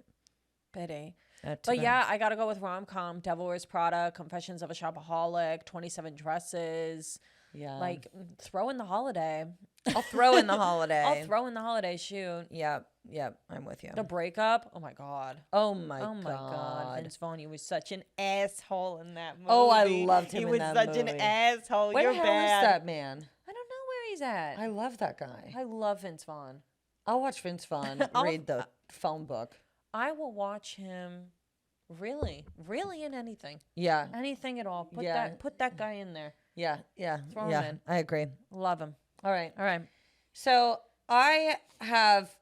[SPEAKER 1] Pity.
[SPEAKER 2] Too
[SPEAKER 1] But
[SPEAKER 2] bad.
[SPEAKER 1] yeah, I gotta go with rom-com, Devil Wears Prada, Confessions of a Shopaholic, 27 Dresses.
[SPEAKER 2] Yeah.
[SPEAKER 1] Like, throw in the holiday.
[SPEAKER 2] I'll throw in the holiday.
[SPEAKER 1] I'll throw in the holiday, shoot.
[SPEAKER 2] Yeah. Yeah. I'm with you.
[SPEAKER 1] The breakup. Oh my God.
[SPEAKER 2] Oh my
[SPEAKER 1] Oh
[SPEAKER 2] God.
[SPEAKER 1] my God. Vince Vaughn, he was such an asshole in that movie.
[SPEAKER 2] Oh, I loved him in that
[SPEAKER 1] He was such an
[SPEAKER 2] movie.
[SPEAKER 1] asshole.
[SPEAKER 2] Where
[SPEAKER 1] You're
[SPEAKER 2] the hell
[SPEAKER 1] bad.
[SPEAKER 2] is that man?
[SPEAKER 1] I don't know where he's at.
[SPEAKER 2] I love that guy.
[SPEAKER 1] I love Vince Vaughn.
[SPEAKER 2] I'll watch Vince Vaughn read the phone book.
[SPEAKER 1] I will watch him really in anything.
[SPEAKER 2] Yeah.
[SPEAKER 1] Anything at all. Put
[SPEAKER 2] Yeah.
[SPEAKER 1] that guy in there.
[SPEAKER 2] Yeah. Yeah.
[SPEAKER 1] Throw him
[SPEAKER 2] yeah.
[SPEAKER 1] in.
[SPEAKER 2] I agree.
[SPEAKER 1] Love him.
[SPEAKER 2] All right.
[SPEAKER 1] All right.
[SPEAKER 2] So I have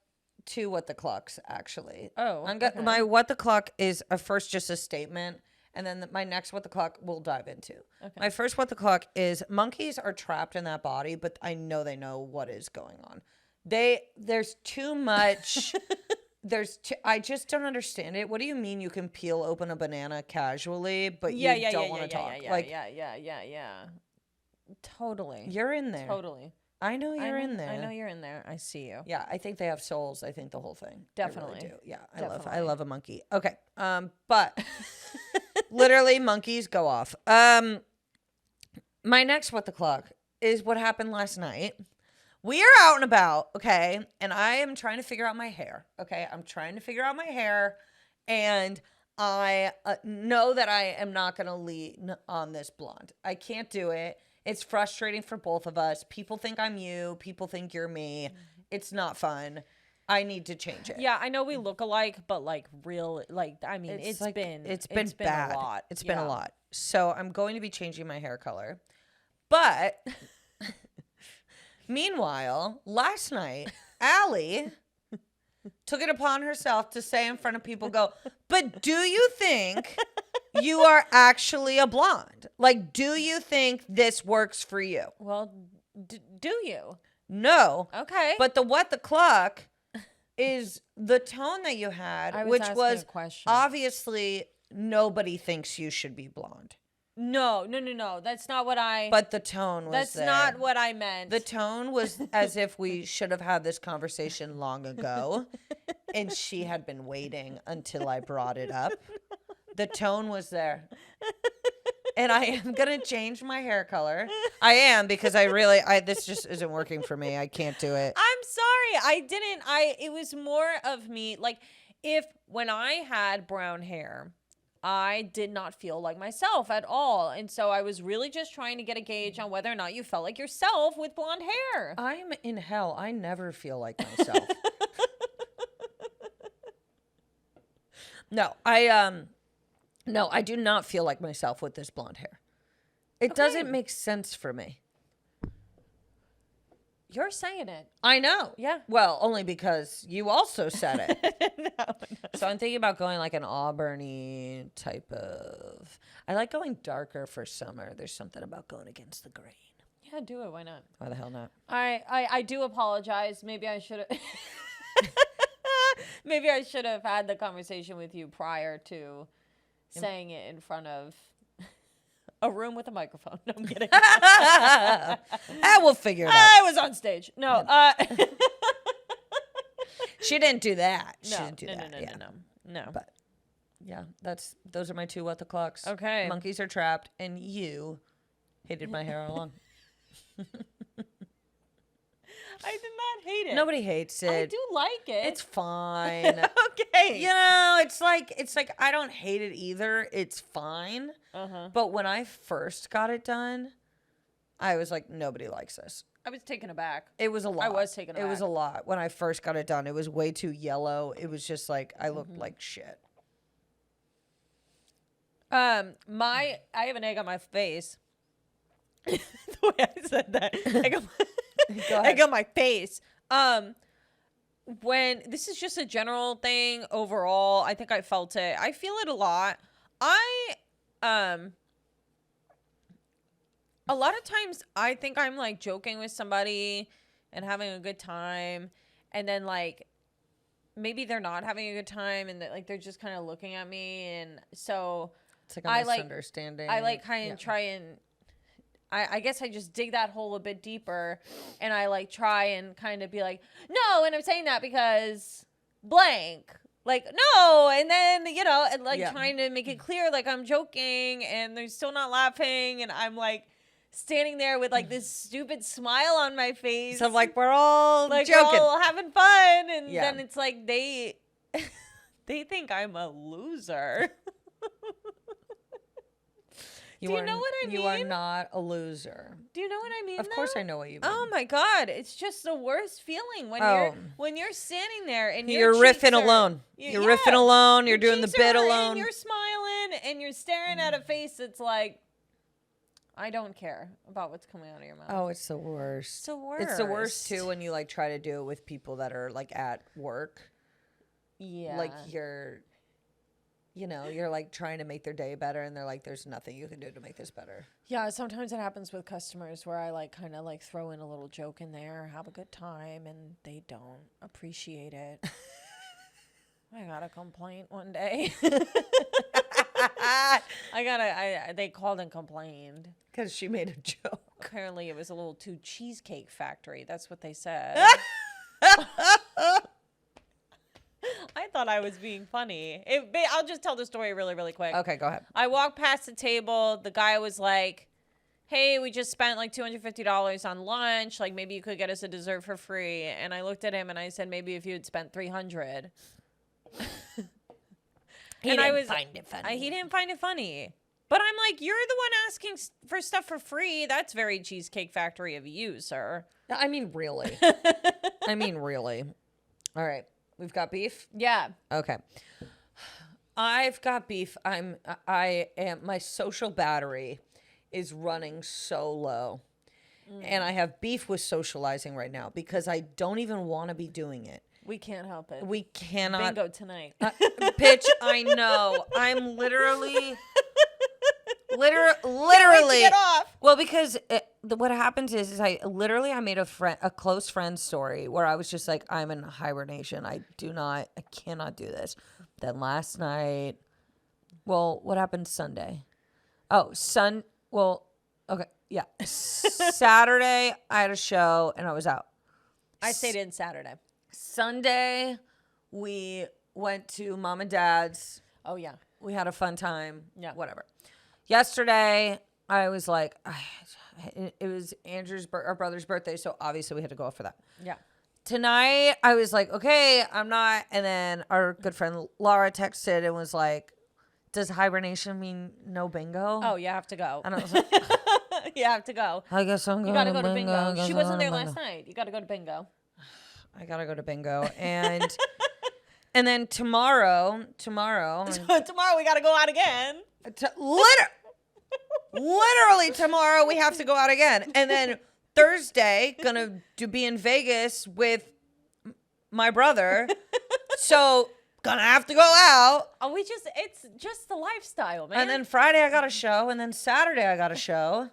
[SPEAKER 2] 2 what the clocks actually.
[SPEAKER 1] Oh, okay.
[SPEAKER 2] My what the clock is first just a statement, and then my next what the clock we'll dive into.
[SPEAKER 1] Okay.
[SPEAKER 2] My first what the clock is monkeys are trapped in that body, but I know they know what is going on. There's too much. I just don't understand it. What do you mean you can peel open a banana casually, but you don't want to talk?
[SPEAKER 1] Yeah. Totally.
[SPEAKER 2] You're in there.
[SPEAKER 1] Totally.
[SPEAKER 2] I know you're in there.
[SPEAKER 1] I know you're in there. I see you.
[SPEAKER 2] Yeah, I think they have souls. I think the whole thing.
[SPEAKER 1] Definitely.
[SPEAKER 2] I really do. Yeah, I
[SPEAKER 1] Definitely.
[SPEAKER 2] love a monkey. Okay. But literally monkeys go off. My next what the clock is what happened last night. We are out and about, okay? And I am trying to figure out my hair, okay? I'm trying to figure out my hair, and I know that I am not going to lean on this blonde. I can't do it. It's frustrating for both of us. People think I'm you. People think you're me. It's not fun. I need to change it.
[SPEAKER 1] Yeah, I know we look alike, but like real, like I mean, it's
[SPEAKER 2] bad.
[SPEAKER 1] been
[SPEAKER 2] a
[SPEAKER 1] lot.
[SPEAKER 2] It's been a lot. So I'm going to be changing my hair color. But meanwhile, last night, Allie took it upon herself to say in front of people, but do you think you are actually a blonde? Like, do you think this works for you?
[SPEAKER 1] Well, do you?
[SPEAKER 2] No.
[SPEAKER 1] Okay.
[SPEAKER 2] But the what the clock is the tone that you had, which was obviously nobody thinks you should be blonde.
[SPEAKER 1] No. That's not what
[SPEAKER 2] But the tone was
[SPEAKER 1] That's
[SPEAKER 2] there.
[SPEAKER 1] not what I meant.
[SPEAKER 2] The tone was as if we should have had this conversation long ago, and she had been waiting until I brought it up. The tone was there. And I am going to change my hair color. I am, because this just isn't working for me. I can't do it.
[SPEAKER 1] I'm sorry. It was more of me, like, when I had brown hair, I did not feel like myself at all. And so I was really just trying to get a gauge on whether or not you felt like yourself with blonde hair.
[SPEAKER 2] I'm in hell. I never feel like myself. No, I do not feel like myself with this blonde hair. It doesn't make sense for me.
[SPEAKER 1] You're saying it.
[SPEAKER 2] I know.
[SPEAKER 1] Yeah.
[SPEAKER 2] Well, only because you also said it.
[SPEAKER 1] No.
[SPEAKER 2] So I'm thinking about going like an auburny type of. I like going darker for summer. There's something about going against the grain.
[SPEAKER 1] Yeah, do it. Why not?
[SPEAKER 2] Why the hell not?
[SPEAKER 1] I do apologize. Maybe I should have. Maybe I should have had the conversation with you prior to saying it in front of a room with a microphone. No, I'm kidding.
[SPEAKER 2] We'll figure it out.
[SPEAKER 1] I was on stage. No.
[SPEAKER 2] She didn't do that.
[SPEAKER 1] No.
[SPEAKER 2] But yeah, those are my 2 what the clocks.
[SPEAKER 1] Okay.
[SPEAKER 2] Monkeys are trapped, and you hated my hair all along.
[SPEAKER 1] I did not hate it.
[SPEAKER 2] Nobody hates it.
[SPEAKER 1] I do like it.
[SPEAKER 2] It's fine.
[SPEAKER 1] Okay.
[SPEAKER 2] You know, it's like I don't hate it either. It's fine.
[SPEAKER 1] Uh-huh.
[SPEAKER 2] But when I first got it done, I was like, nobody likes this.
[SPEAKER 1] I was taken aback.
[SPEAKER 2] It was a lot.
[SPEAKER 1] I was taken aback.
[SPEAKER 2] It was a lot. When I first got it done, it was way too yellow. It was just like, I looked like shit.
[SPEAKER 1] I have an egg on my face. The way I said that. Egg on my face. When this is just a general thing overall, I think I felt it. I feel it a lot. A lot of times I think I'm like joking with somebody and having a good time, and then like maybe they're not having a good time, and they're just kind of looking at me, and so
[SPEAKER 2] it's like a misunderstanding.
[SPEAKER 1] I like kind of try and I guess I just dig that hole a bit deeper, and I like try and kind of be like, no, and I'm saying that because blank. Like, no, and then, and like trying to make it clear, like I'm joking, and they're still not laughing, and I'm like standing there with like this stupid smile on my face.
[SPEAKER 2] So like we're all
[SPEAKER 1] like
[SPEAKER 2] joking.
[SPEAKER 1] we're all having fun, and then it's like they think I'm a loser. Do you know what I mean?
[SPEAKER 2] You are not a loser.
[SPEAKER 1] Do you know what I mean?
[SPEAKER 2] Of course I know what you mean.
[SPEAKER 1] Oh my God. It's just the worst feeling when you're standing there and
[SPEAKER 2] you're riffing alone. You're riffing alone. You're doing the bit alone.
[SPEAKER 1] And you're smiling and you're staring at a face that's like, I don't care about what's coming out of your mouth.
[SPEAKER 2] Oh, it's the worst.
[SPEAKER 1] It's the worst.
[SPEAKER 2] It's the worst too when you like try to do it with people that are like at work.
[SPEAKER 1] Yeah.
[SPEAKER 2] Like you're like trying to make their day better and they're like, there's nothing you can do to make this better.
[SPEAKER 1] Yeah, sometimes it happens with customers where I like kind of like throw in a little joke in there, have a good time, and they don't appreciate it. I got a complaint one day. They called and complained.
[SPEAKER 2] Because she made a joke.
[SPEAKER 1] Apparently it was a little too Cheesecake Factory. That's what they said. I thought I was being funny. I'll just tell the story really, really quick.
[SPEAKER 2] Okay, go ahead.
[SPEAKER 1] I walked past the table. The guy was like, hey, we just spent like $250 on lunch. Like, maybe you could get us a dessert for free. And I looked at him and I said, maybe if you had spent $300.
[SPEAKER 2] He didn't find it funny.
[SPEAKER 1] He didn't find it funny. But I'm like, you're the one asking for stuff for free. That's very Cheesecake Factory of you, sir.
[SPEAKER 2] I mean, really. All right. We've got beef?
[SPEAKER 1] Yeah.
[SPEAKER 2] Okay. I've got beef. My social battery is running so low. And I have beef with socializing right now because I don't even want to be doing it.
[SPEAKER 1] We can't help it.
[SPEAKER 2] We cannot.
[SPEAKER 1] Bingo tonight.
[SPEAKER 2] Bitch, I know. I'm literally.
[SPEAKER 1] Get off.
[SPEAKER 2] Well, because what happens is I made a close friend story where I was just like, I'm in hibernation. I cannot do this. Then last night, well, what happened Sunday? Oh, okay, yeah. Saturday, I had a show and I was out.
[SPEAKER 1] I stayed in Saturday.
[SPEAKER 2] Sunday, we went to mom and dad's.
[SPEAKER 1] Oh, yeah.
[SPEAKER 2] We had a fun time.
[SPEAKER 1] Yeah.
[SPEAKER 2] Whatever. Yesterday, I was like, it was our brother's birthday, so obviously we had to go out for that.
[SPEAKER 1] Yeah.
[SPEAKER 2] Tonight, I was like, okay, I'm not. And then our good friend Laura texted and was like, does hibernation mean no bingo?
[SPEAKER 1] Oh, you have to go.
[SPEAKER 2] And I was like,
[SPEAKER 1] you have to go.
[SPEAKER 2] I guess I'm going
[SPEAKER 1] You got to go to
[SPEAKER 2] bingo.
[SPEAKER 1] bingo. She wasn't there last night. You got to go to bingo.
[SPEAKER 2] I got to go to bingo. And and then tomorrow.
[SPEAKER 1] Tomorrow we got to go out again.
[SPEAKER 2] Literally tomorrow we have to go out again. And then Thursday, gonna be in Vegas with my brother. So gonna have to go out.
[SPEAKER 1] Oh, it's just the lifestyle, man.
[SPEAKER 2] And then Friday I got a show. And then Saturday I got a show.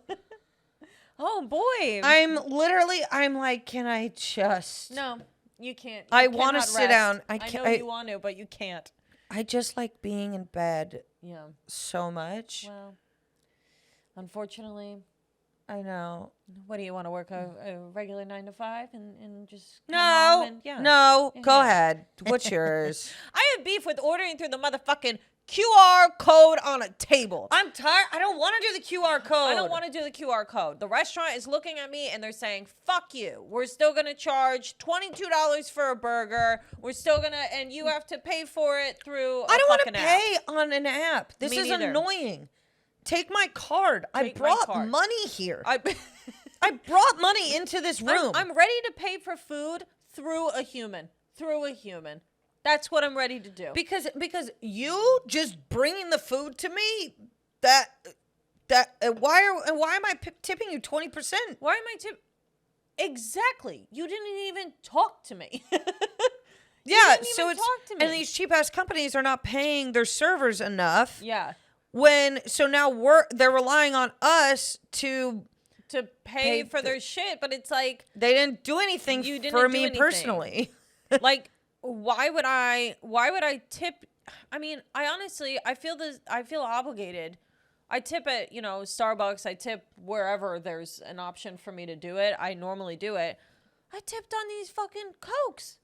[SPEAKER 1] Oh, boy.
[SPEAKER 2] I'm like, can I just...
[SPEAKER 1] No, you can't.
[SPEAKER 2] I want to sit down.
[SPEAKER 1] I know you want to, but you can't.
[SPEAKER 2] I just like being in bed so much.
[SPEAKER 1] Well, unfortunately...
[SPEAKER 2] I know.
[SPEAKER 1] What do you want to work a regular 9 to 5 and just
[SPEAKER 2] No, go ahead. What's yours?
[SPEAKER 1] I have beef with ordering through the motherfucking QR code on a table.
[SPEAKER 2] I'm tired. I don't want to do the QR code.
[SPEAKER 1] I don't want to do the QR code. The restaurant is looking at me and they're saying, fuck you. We're still going to charge $22 for a burger. We're still going to, and you have to pay for it through
[SPEAKER 2] I don't
[SPEAKER 1] want to
[SPEAKER 2] pay on an app. This
[SPEAKER 1] Me
[SPEAKER 2] is
[SPEAKER 1] neither.
[SPEAKER 2] annoying. Take my card. I brought money here. I brought money into this room.
[SPEAKER 1] I'm ready to pay for food through a human. That's what I'm ready to do.
[SPEAKER 2] Because you just bringing the food to me, why am I tipping you 20%?
[SPEAKER 1] Why am I tipping? Exactly. You didn't even talk to me.
[SPEAKER 2] Yeah, so it's talk to me. And these cheap ass companies are not paying their servers enough.
[SPEAKER 1] Yeah.
[SPEAKER 2] So now they're relying on us to
[SPEAKER 1] pay for their shit, but it's like
[SPEAKER 2] they didn't do anything for me personally.
[SPEAKER 1] Like, why would I tip? I mean, I feel obligated I tip at, Starbucks. I tip wherever there's an option for me to do it. I normally do it. I tipped on these fucking Cokes.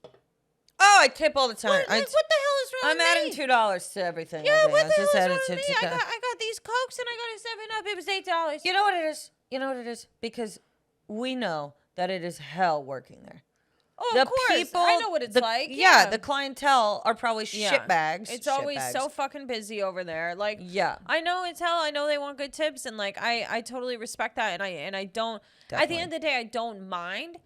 [SPEAKER 2] Oh, I tip all the time.
[SPEAKER 1] What the hell is wrong with me?
[SPEAKER 2] I'm adding $2 to everything.
[SPEAKER 1] Yeah, what the hell is wrong
[SPEAKER 2] added
[SPEAKER 1] with me? I got these Cokes and I got a 7-Up. It was $8.
[SPEAKER 2] You know what it is? Because we know that it is hell working there.
[SPEAKER 1] Oh, of course. I know what it's like.
[SPEAKER 2] Yeah, the clientele are probably shitbags.
[SPEAKER 1] It's always so fucking busy over there. Like,
[SPEAKER 2] yeah,
[SPEAKER 1] I know it's hell. I know they want good tips, and like, I totally respect that, and I don't. Definitely. At the end of the day, I don't mind,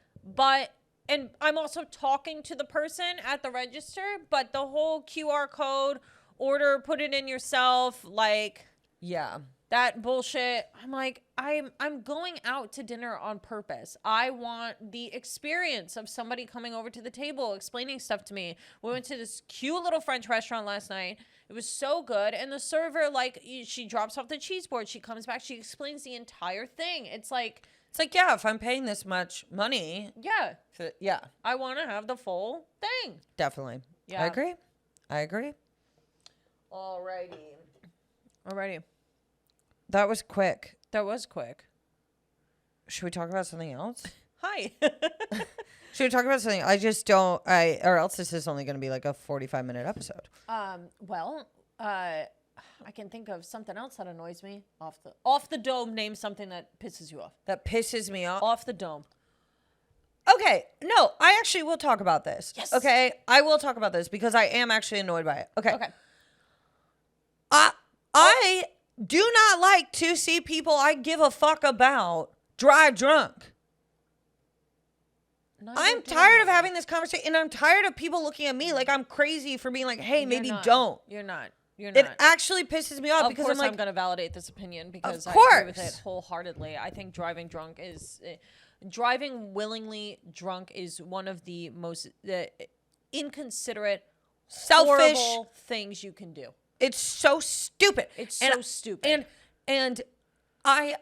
[SPEAKER 1] and I'm also talking to the person at the register. But the whole QR code, order, put it in yourself, like,
[SPEAKER 2] yeah.
[SPEAKER 1] That bullshit. I'm like, I'm going out to dinner on purpose. I want the experience of somebody coming over to the table, explaining stuff to me. We went to this cute little French restaurant last night. It was so good. And the server, like, she drops off the cheese board. She comes back. She explains the entire thing. It's like,
[SPEAKER 2] yeah, if I'm paying this much money.
[SPEAKER 1] Yeah.
[SPEAKER 2] Yeah.
[SPEAKER 1] I want to have the full thing.
[SPEAKER 2] Definitely.
[SPEAKER 1] Yeah.
[SPEAKER 2] I agree.
[SPEAKER 1] Alrighty.
[SPEAKER 2] That was quick. Should we talk about something else?
[SPEAKER 1] Hi.
[SPEAKER 2] Should we talk about something? I just don't. Or else this is only going to be like a 45-minute episode.
[SPEAKER 1] I can think of something else that annoys me. Off the dome. Name something that pisses you off.
[SPEAKER 2] That pisses me off.
[SPEAKER 1] Off the dome.
[SPEAKER 2] Okay. No, I actually will talk about this.
[SPEAKER 1] Yes.
[SPEAKER 2] Okay. I will talk about this because I am actually annoyed by it. Okay. I do not like to see people I give a fuck about drive drunk. I'm tired of having this conversation, and I'm tired of people looking at me like I'm crazy for being like, hey, maybe don't.
[SPEAKER 1] You're not.
[SPEAKER 2] It actually pisses me off because
[SPEAKER 1] I'm going to validate this opinion because I agree with it wholeheartedly. I think driving willingly drunk is one of the most inconsiderate,
[SPEAKER 2] selfish
[SPEAKER 1] horrible things you can do.
[SPEAKER 2] It's so stupid.
[SPEAKER 1] So stupid.
[SPEAKER 2] And I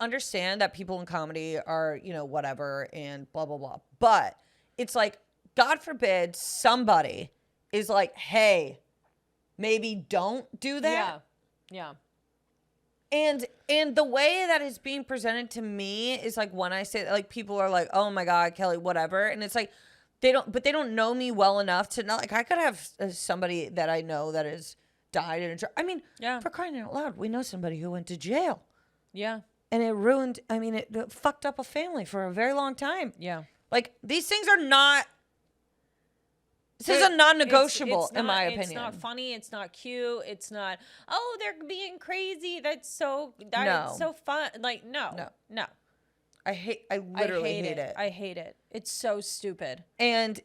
[SPEAKER 2] understand that people in comedy are, whatever and blah, blah, blah. But it's like, God forbid somebody is like, hey, maybe don't do that.
[SPEAKER 1] Yeah.
[SPEAKER 2] And the way that is being presented to me is like when I say, like, people are like, oh my God, Kelly, whatever. And it's like, they don't know me well enough to not, like, I could have somebody that I know that is died in for crying out loud, we know somebody who went to jail.
[SPEAKER 1] Yeah.
[SPEAKER 2] And it fucked up a family for a very long time.
[SPEAKER 1] Yeah.
[SPEAKER 2] Like, these things are not, this is a non-negotiable, in my opinion.
[SPEAKER 1] It's not funny. It's not cute. It's not, oh, they're being crazy. That's so fun. Like, no.
[SPEAKER 2] I literally hate it.
[SPEAKER 1] I hate it. It's so stupid.
[SPEAKER 2] And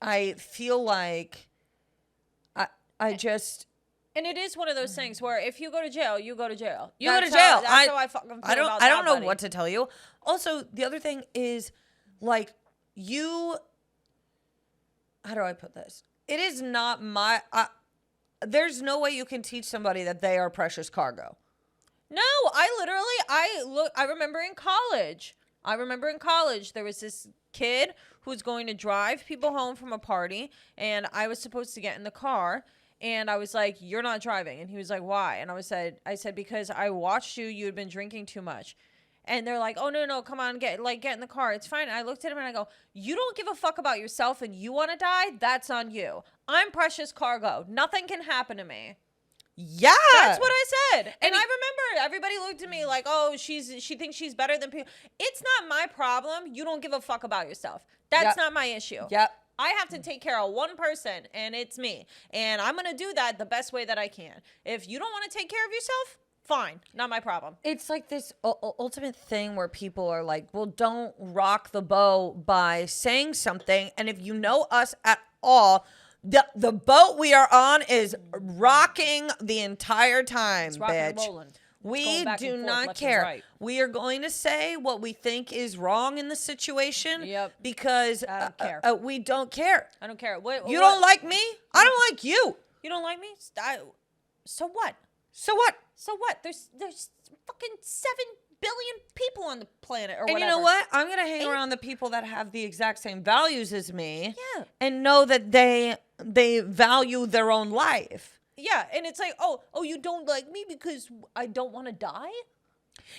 [SPEAKER 2] I feel like I just...
[SPEAKER 1] And it is one of those things where if you go to jail, you go to jail.
[SPEAKER 2] That's how
[SPEAKER 1] I fucking feel about that,
[SPEAKER 2] I don't know
[SPEAKER 1] buddy.
[SPEAKER 2] what to tell you. Also, the other thing is, like, how do I put this? It is not there's no way you can teach somebody that they are precious cargo.
[SPEAKER 1] No, I remember in college. There was this kid who was going to drive people home from a party, and I was supposed to get in the car. And I was like, you're not driving. And he was like, why? And I said, because I watched you. You had been drinking too much. And they're like, oh, no, come on, get in the car. It's fine. And I looked at him and I go, you don't give a fuck about yourself and you want to die? That's on you. I'm precious cargo. Nothing can happen to me.
[SPEAKER 2] Yeah.
[SPEAKER 1] That's what I said. And I remember everybody looked at me like, oh, she thinks she's better than people. It's not my problem. You don't give a fuck about yourself. That's not my issue.
[SPEAKER 2] Yep.
[SPEAKER 1] I have to take care of one person, and it's me. And I'm going to do that the best way that I can. If you don't want to take care of yourself, fine. Not my problem.
[SPEAKER 2] It's like this ultimate thing where people are like, well, don't rock the boat by saying something. And if you know us at all, the boat we are on is rocking the entire time,
[SPEAKER 1] it's rocking
[SPEAKER 2] bitch.
[SPEAKER 1] And rolling.
[SPEAKER 2] We do not care. Right. We are going to say what we think is wrong in the situation.
[SPEAKER 1] Yep.
[SPEAKER 2] Because
[SPEAKER 1] I don't care.
[SPEAKER 2] We don't care.
[SPEAKER 1] I don't care.
[SPEAKER 2] You don't like me? I don't like you.
[SPEAKER 1] You don't like me? So what?
[SPEAKER 2] So what?
[SPEAKER 1] So what? There's fucking 7 billion people on the planet or
[SPEAKER 2] whatever. And you know what? I'm going to hang around the people that have the exact same values as me.
[SPEAKER 1] Yeah.
[SPEAKER 2] And know that they value their own life.
[SPEAKER 1] Yeah, and it's like, oh, you don't like me because I don't want to die?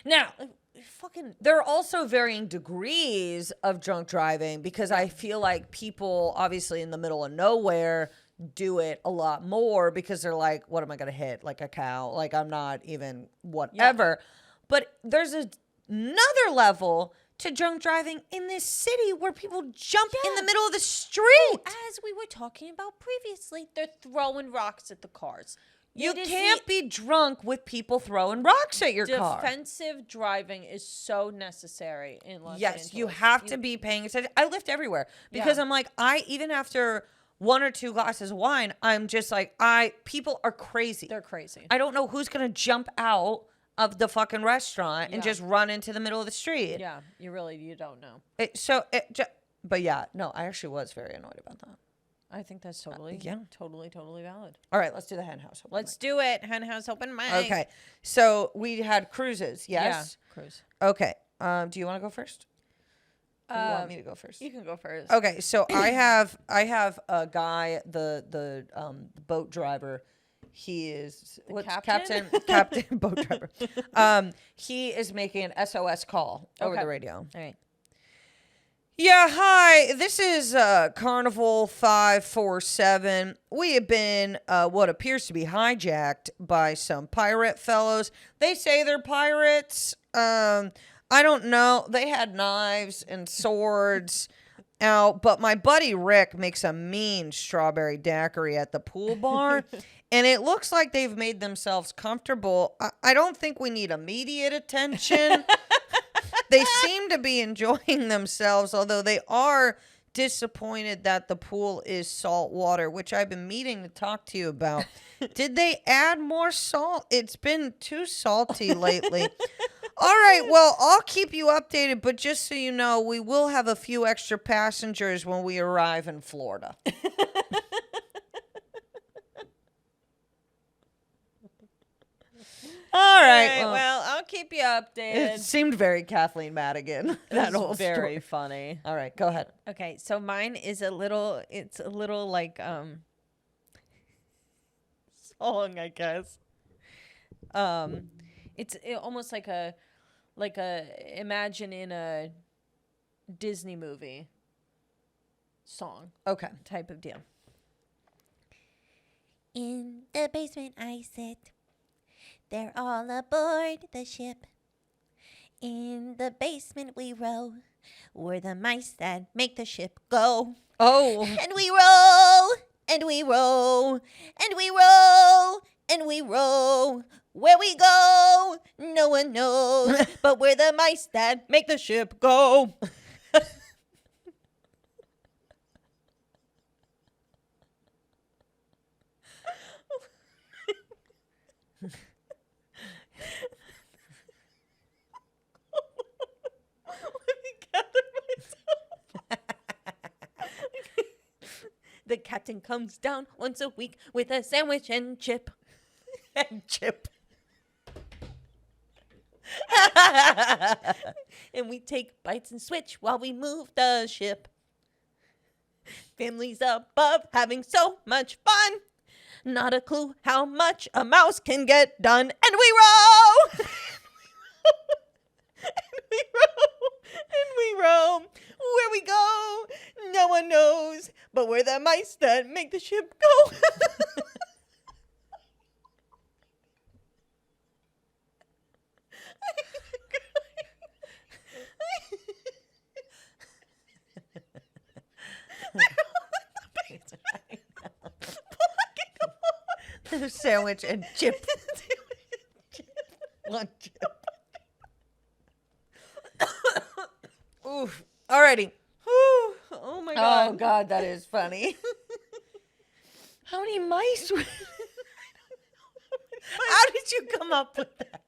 [SPEAKER 2] Now,
[SPEAKER 1] Like, fucking...
[SPEAKER 2] there are also varying degrees of drunk driving because I feel like people, obviously in the middle of nowhere, do it a lot more because they're like, what am I going to hit? Like a cow? Like, I'm not even whatever. But there's another level to drunk driving in this city where people jump in the middle of the street.
[SPEAKER 1] As we were talking about previously, they're throwing rocks at the cars.
[SPEAKER 2] You can't be drunk with people throwing rocks at your car.
[SPEAKER 1] Defensive driving is so necessary in Los Angeles.
[SPEAKER 2] Yes, you have to be paying attention. I lift everywhere because I'm like, even after 1 or 2 glasses of wine, I'm just like, people are crazy.
[SPEAKER 1] They're crazy.
[SPEAKER 2] I don't know who's going to jump out of the fucking restaurant and just run into the middle of the street.
[SPEAKER 1] Yeah, you don't know.
[SPEAKER 2] But yeah, no, I actually was very annoyed about that.
[SPEAKER 1] I think that's totally valid.
[SPEAKER 2] All right, let's do the Hen House Open
[SPEAKER 1] Let's do it. Hen House Open Mic.
[SPEAKER 2] Okay, so we had cruises, yes?
[SPEAKER 1] Yeah, cruise.
[SPEAKER 2] Okay, do you want to go first? Or you want me to go first?
[SPEAKER 1] You can go first.
[SPEAKER 2] Okay, so I have a guy, the boat driver. He is
[SPEAKER 1] captain
[SPEAKER 2] boat driver. He is making an SOS call over the radio.
[SPEAKER 1] All right.
[SPEAKER 2] Yeah, hi. This is Carnival 547. We have been what appears to be hijacked by some pirate fellows. They say they're pirates. I don't know. They had knives and swords out, but my buddy Rick makes a mean strawberry daiquiri at the pool bar. And it looks like they've made themselves comfortable. I don't think we need immediate attention. They seem to be enjoying themselves, although they are disappointed that the pool is salt water, which I've been meaning to talk to you about. Did they add more salt? It's been too salty lately. All right, well, I'll keep you updated, but just so you know, we will have a few extra passengers when we arrive in Florida. All right.
[SPEAKER 1] Well, I'll keep you updated.
[SPEAKER 2] It seemed very Kathleen Madigan. That whole
[SPEAKER 1] very
[SPEAKER 2] story.
[SPEAKER 1] funny.
[SPEAKER 2] All right, go ahead.
[SPEAKER 1] Okay, so mine is it's a little like song, I guess. It's almost like a imagine in a Disney movie song.
[SPEAKER 2] Okay.
[SPEAKER 1] Type of deal.
[SPEAKER 3] In the basement I sit. They're all aboard the ship. In the basement we row. We're the mice that make the ship go.
[SPEAKER 2] Oh.
[SPEAKER 3] And we row, and we row, and we row, and we row. Where we go, no one knows. But we're the mice that make the ship go.
[SPEAKER 1] The captain comes down once a week with a sandwich and chip.
[SPEAKER 2] And chip.
[SPEAKER 1] And we take bites and switch while we move the ship. Families above having so much fun. Not a clue how much a mouse can get done. And we row! And we row! And we row! Where we go, no one knows. But we're the mice that make the ship go.
[SPEAKER 2] Sandwich and chip. One chip. Oof. Alrighty.
[SPEAKER 1] Oh my god.
[SPEAKER 2] Oh god, that is funny. How many mice were How did you come up with that?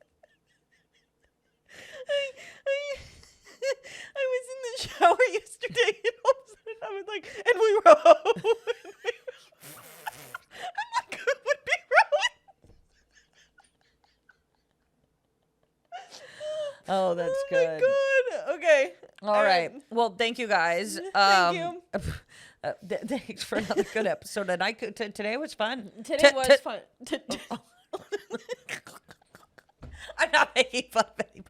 [SPEAKER 1] I was in the shower yesterday and all of a sudden I was like, and we row. I'm like, who would be rowing?
[SPEAKER 2] Oh, that's good.
[SPEAKER 1] Oh my god. Okay.
[SPEAKER 2] All right. Well, thank you guys.
[SPEAKER 1] Thank you.
[SPEAKER 2] Thanks for another good episode of Night Coop. Today was fun.
[SPEAKER 1] Today was fun.
[SPEAKER 2] I'm not making fun of anybody.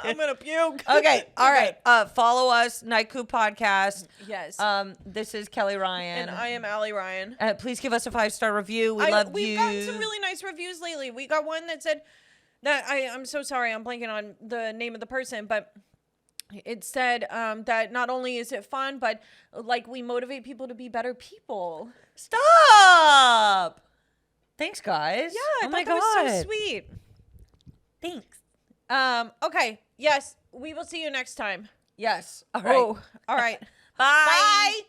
[SPEAKER 1] I'm gonna puke.
[SPEAKER 2] Okay, all right. Follow us, NIGHTCOOP Podcast.
[SPEAKER 1] Yes.
[SPEAKER 2] This is Kelly Ryan.
[SPEAKER 1] And I am Allie Ryan.
[SPEAKER 2] Please give us a 5-star review. We love
[SPEAKER 1] We've
[SPEAKER 2] you.
[SPEAKER 1] gotten some really nice reviews lately. We got one that said that I'm so sorry, I'm blanking on the name of the person, but it said that not only is it fun, but like we motivate people to be better people.
[SPEAKER 2] Stop. Thanks, guys.
[SPEAKER 1] Yeah, I thought that was so sweet.
[SPEAKER 2] Thanks.
[SPEAKER 1] Okay. Yes, we will see you next time.
[SPEAKER 2] Yes. All right.
[SPEAKER 1] Oh, all right.
[SPEAKER 2] Bye.
[SPEAKER 1] Bye.